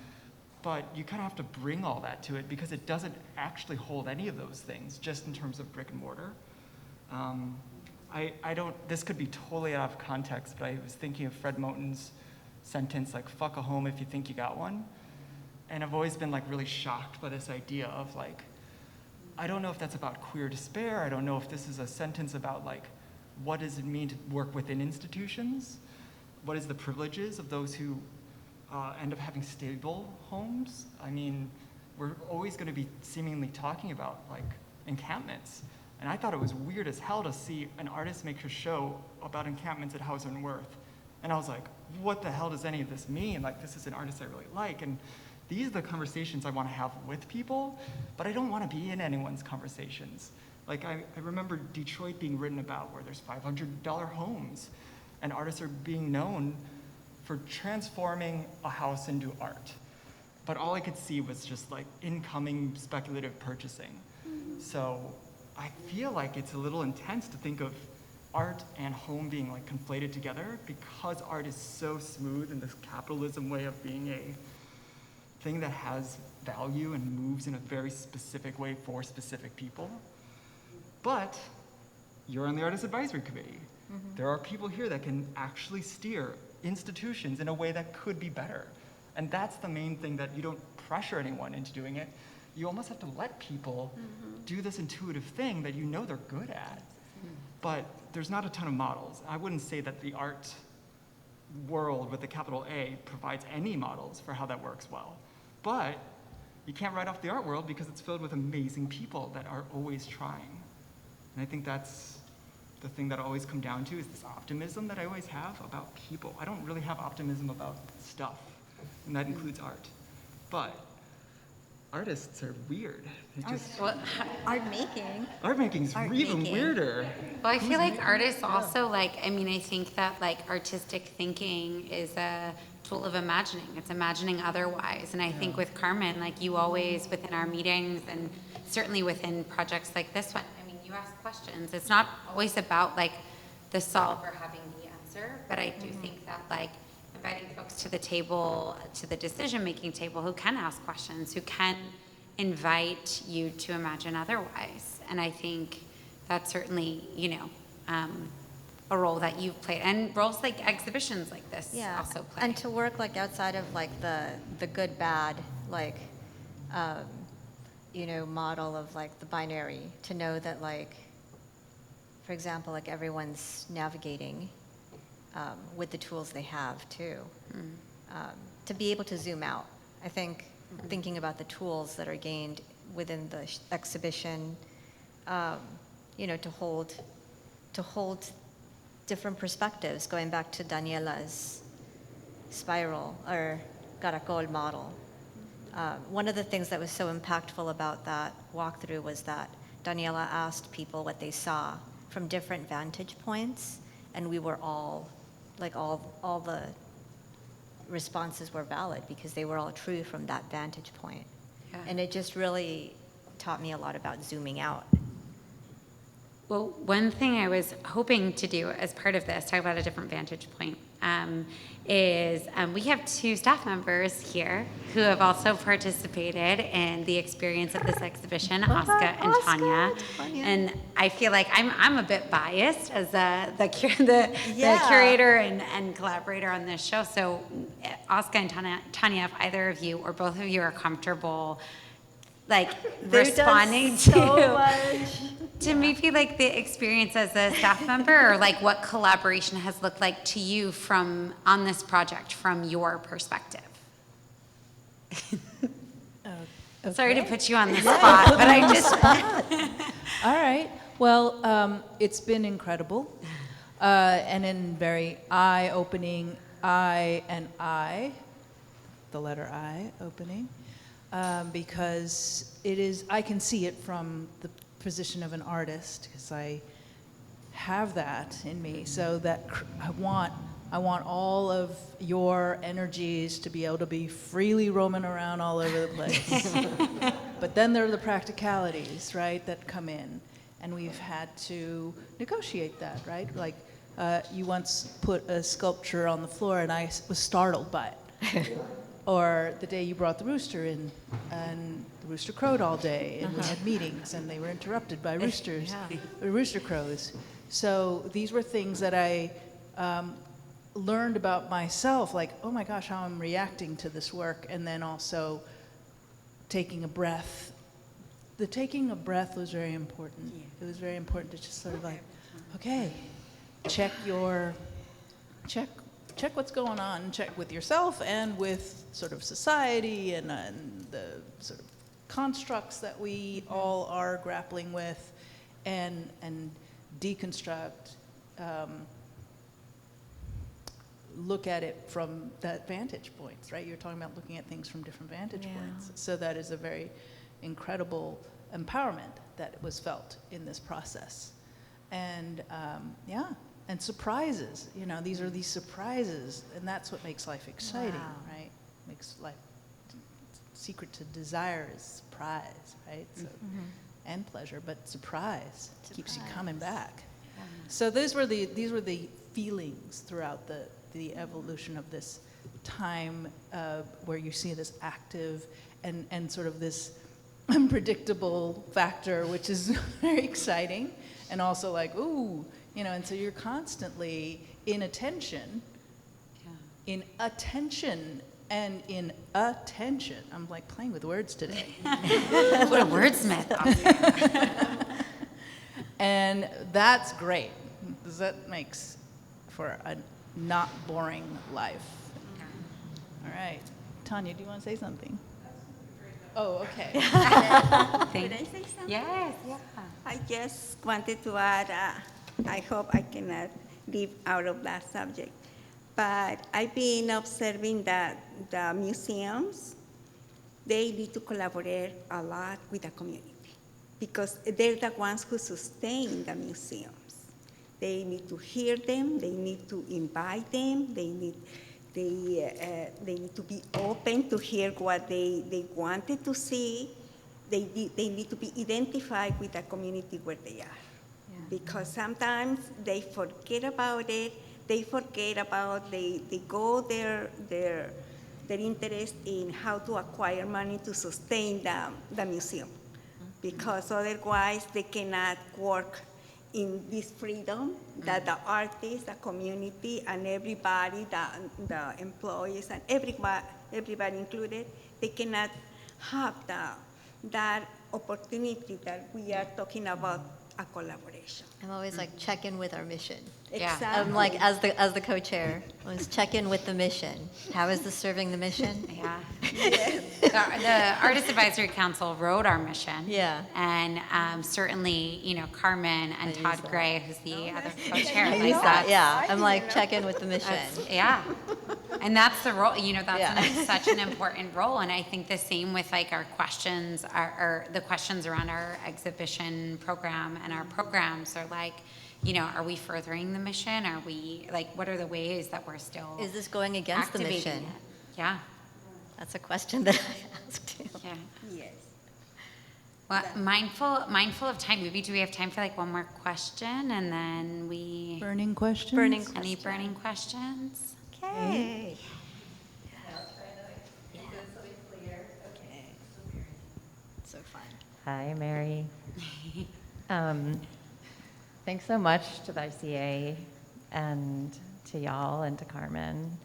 Speaker 4: but you kind of have to bring all that to it because it doesn't actually hold any of those things, just in terms of brick and mortar. This could be totally out of context, but I was thinking of Fred Moten's sentence, like, fuck a home if you think you got one. And I've always been like really shocked by this idea of like, I don't know if that's about queer despair. I don't know if this is a sentence about like, what does it mean to work within institutions? What is the privileges of those who end up having stable homes? I mean, we're always gonna be seemingly talking about like encampments. And I thought it was weird as hell to see an artist make a show about encampments at Hauser and Wirth. And I was like, what the hell does any of this mean? Like, this is an artist I really like. And these are the conversations I want to have with people, but I don't want to be in anyone's conversations. Like, I remember Detroit being written about where there's $500 homes, and artists are being known for transforming a house into art. But all I could see was just like incoming speculative purchasing. So I feel like it's a little intense to think of art and home being like conflated together because art is so smooth in this capitalism way of being a thing that has value and moves in a very specific way for specific people. But you're on the Artist Advisory Committee. There are people here that can actually steer institutions in a way that could be better. And that's the main thing, that you don't pressure anyone into doing it. You almost have to let people do this intuitive thing that you know they're good at. But there's not a ton of models. I wouldn't say that the art world with a capital A provides any models for how that works well. But you can't write off the art world because it's filled with amazing people that are always trying. And I think that's the thing that I always come down to, is this optimism that I always have about people. I don't really have optimism about stuff, and that includes art. But artists are weird. They just,
Speaker 2: Well,
Speaker 6: Art making.
Speaker 4: art making's
Speaker 6: art
Speaker 4: even
Speaker 6: making.
Speaker 4: weirder.
Speaker 2: well, I feel like artists also I mean, I think that artistic thinking is a tool of imagining. It's imagining otherwise. And I think with Carmen, you always within our meetings and certainly within projects like this one, I mean, you ask questions. It's not always about the solve or having the answer, but I do think that inviting folks to the table, to the decision-making table, who can ask questions, who can invite you to imagine otherwise. And I think that's certainly, a role that you've played, and roles like exhibitions like this also play.
Speaker 6: And to work outside of the good bad model of the binary, to know that for example everyone's navigating with the tools they have too. To be able to zoom out, I think thinking about the tools that are gained within the exhibition, to hold different perspectives, going back to Daniela's spiral or caracol model. One of the things that was so impactful about that walkthrough was that Daniela asked people what they saw from different vantage points, and we were all the responses were valid because they were all true from that vantage point.
Speaker 2: Yeah.
Speaker 6: And it just really taught me a lot about zooming out.
Speaker 2: Well, one thing I was hoping to do as part of this, talk about a different vantage point, is we have two staff members here who have also participated in the experience of this exhibition, Oscar and Tanya. And I feel like I'm a bit biased as the curator and collaborator on this show. So Oscar and Tanya, if either of you or both of you are comfortable responding to maybe the experience as a staff member, or what collaboration has looked like to you on this project from your perspective. Sorry to put you on the spot, but I just.
Speaker 1: All right. Well, it's been incredible, and very eye-opening. The letter I opening. Because I can see it from the position of an artist, because I have that in me. So that I want all of your energies to be able to be freely roaming around all over the place. But then there are the practicalities, right, that come in, and we've had to negotiate that, right? You once put a sculpture on the floor, and I was startled by it. Or the day you brought the rooster in, and the rooster crowed all day, and we had meetings, and they were interrupted by rooster crows. So these were things that I learned about myself, oh my gosh, how I'm reacting to this work, and then also taking a breath. The taking a breath was very important. It was very important to just sort of okay, check what's going on, check with yourself and with sort of society and the sort of constructs that we all are grappling with, and deconstruct, look at it from that vantage points, right? You're talking about looking at things from different vantage points. So that is a very incredible empowerment that was felt in this process. And and surprises, these are these surprises, and that's what makes life exciting, right? Makes life, secret to desire is surprise, right? So, and pleasure, but surprise keeps you coming back. So these were the feelings throughout the evolution of this time, where you see this active and sort of this unpredictable factor, which is very exciting, and also ooh, and so you're constantly in attention, and in attention. I'm playing with words today.
Speaker 2: What a wordsmith.
Speaker 1: And that's great, because that makes for a not boring life. All right. Tanya, do you want to say something? Oh, okay.
Speaker 5: Could I say something?
Speaker 2: Yes, yeah.
Speaker 5: I just wanted to add, I hope I cannot leave out of that subject, but I've been observing that the museums they need to collaborate a lot with the community because they're the ones who sustain the museums. They need to hear them, they need to invite them, they need to be open to hear what they wanted to see. They need to be identified with the community where they are. Yeah. Because sometimes they forget about it, they go their interest in how to acquire money to sustain the museum. Because otherwise they cannot work in this freedom that the artists, the community, and everybody, the employees, and everybody included, they cannot have that opportunity that we are talking about, a collaboration.
Speaker 6: I'm always like, check in with our mission.
Speaker 2: Yeah.
Speaker 5: Exactly.
Speaker 6: I'm like, as the co-chair, let's check in with the mission. How is this serving the mission?
Speaker 2: Yeah. The Artist Advisory Council wrote our mission.
Speaker 6: Yeah.
Speaker 2: And certainly, Carmen and Todd Gray, who's the other co-chair.
Speaker 6: I use that, yeah. I'm like, check in with the mission.
Speaker 2: Yeah. And that's the role, that's
Speaker 6: Yeah.
Speaker 2: such an important role. And I think the same with like our questions, or the questions around our exhibition program and our programs are like, are we furthering the mission? Are we, like, what are the ways that we're still
Speaker 6: Is this going against the
Speaker 2: activating
Speaker 6: mission?
Speaker 2: it? Yeah.
Speaker 6: That's a question that I asked too.
Speaker 2: Yeah.
Speaker 5: Yes.
Speaker 2: Well, mindful of time. Maybe do we have time for like one more question, and then we
Speaker 1: Burning questions?
Speaker 6: Burning
Speaker 2: any burning questions?
Speaker 6: Okay. So fun.
Speaker 11: Hi, Mary. Thanks so much to the ICA and to y'all and to Carmen.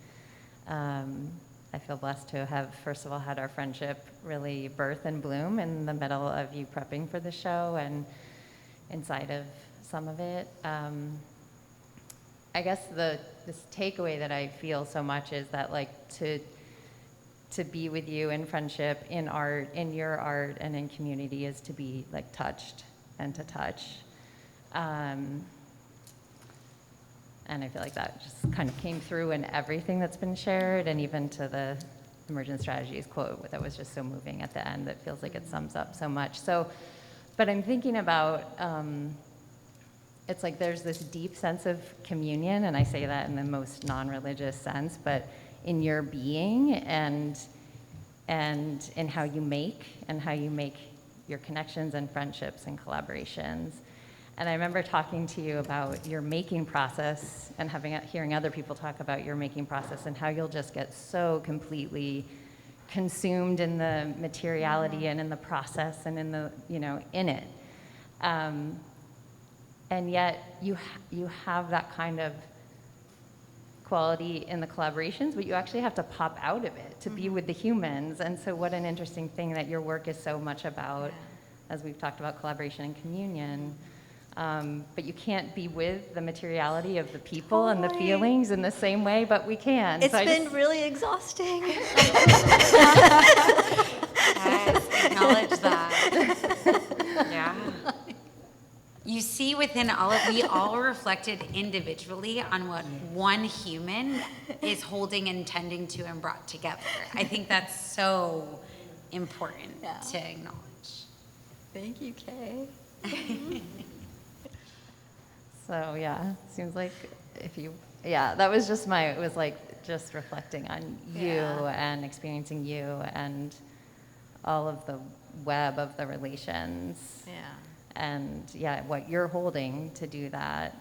Speaker 11: I feel blessed to have, first of all, had our friendship really birth and bloom in the middle of you prepping for the show and inside of some of it. I guess this takeaway that I feel so much is that, like, to be with you in friendship, in art, in your art, and in community is to be like touched and to touch. And I feel like that just kind of came through in everything that's been shared, and even to the Emergent Strategies quote that was just so moving at the end, that feels like it sums up so much. So, but I'm thinking about, it's like there's this deep sense of communion, and I say that in the most non-religious sense, but in your being and in how you make your connections and friendships and collaborations. And I remember talking to you about your making process and hearing other people talk about your making process and how you'll just get so completely consumed in the materiality and in the process and in the, in it. And yet you have that kind of quality in the collaborations, but you actually have to pop out of it to be with the humans. And so what an interesting thing that your work is so much about, as we've talked about collaboration and communion. But you can't be with the materiality of the people and the feelings in the same way, but we can.
Speaker 6: It's been really exhausting.
Speaker 2: Yes, acknowledge that. Yeah. You see within we all reflected individually on what one human is holding and tending to and brought together. I think that's so important to acknowledge.
Speaker 6: Thank you, Kay.
Speaker 11: So yeah, seems like that was just it was like just reflecting on you and experiencing you and all of the web of the relations.
Speaker 6: Yeah.
Speaker 11: And what you're holding to do that.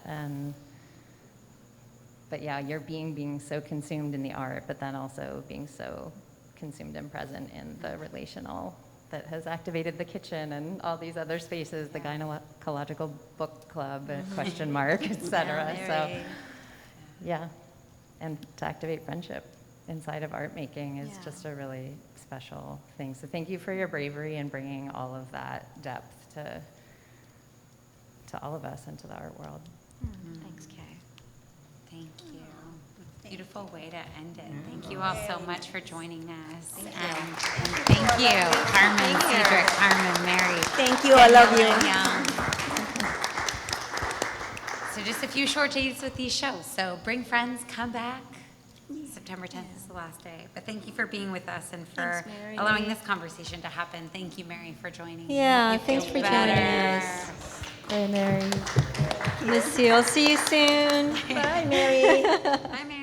Speaker 11: But you're being so consumed in the art, but then also being so consumed and present in the relational that has activated the kitchen and all these other spaces, the Gynecological Book Club, question mark, et cetera. And to activate friendship inside of art making is just a really special thing. So thank you for your bravery and bringing all of that depth to all of us and to the art world.
Speaker 6: Thanks, Kay.
Speaker 2: Thank you. Beautiful way to end it. Thank you all so much for joining us. And thank you, Carmen, Cēdric, Carmen, Mary.
Speaker 5: Thank you, all of you.
Speaker 2: Young. So just a few short days with these shows. So bring friends, come back. So September 10th is the last day. But thank you for being with us and for
Speaker 6: Thanks, Mary.
Speaker 2: allowing this conversation to happen. Thank you, Mary, for joining.
Speaker 3: Yeah,
Speaker 2: Hope you
Speaker 3: thanks
Speaker 2: feel
Speaker 3: for joining
Speaker 2: better.
Speaker 3: us.
Speaker 11: Bye, Mary.
Speaker 3: Miss you. I'll see you soon.
Speaker 5: Bye, Mary.
Speaker 2: Bye, Mary.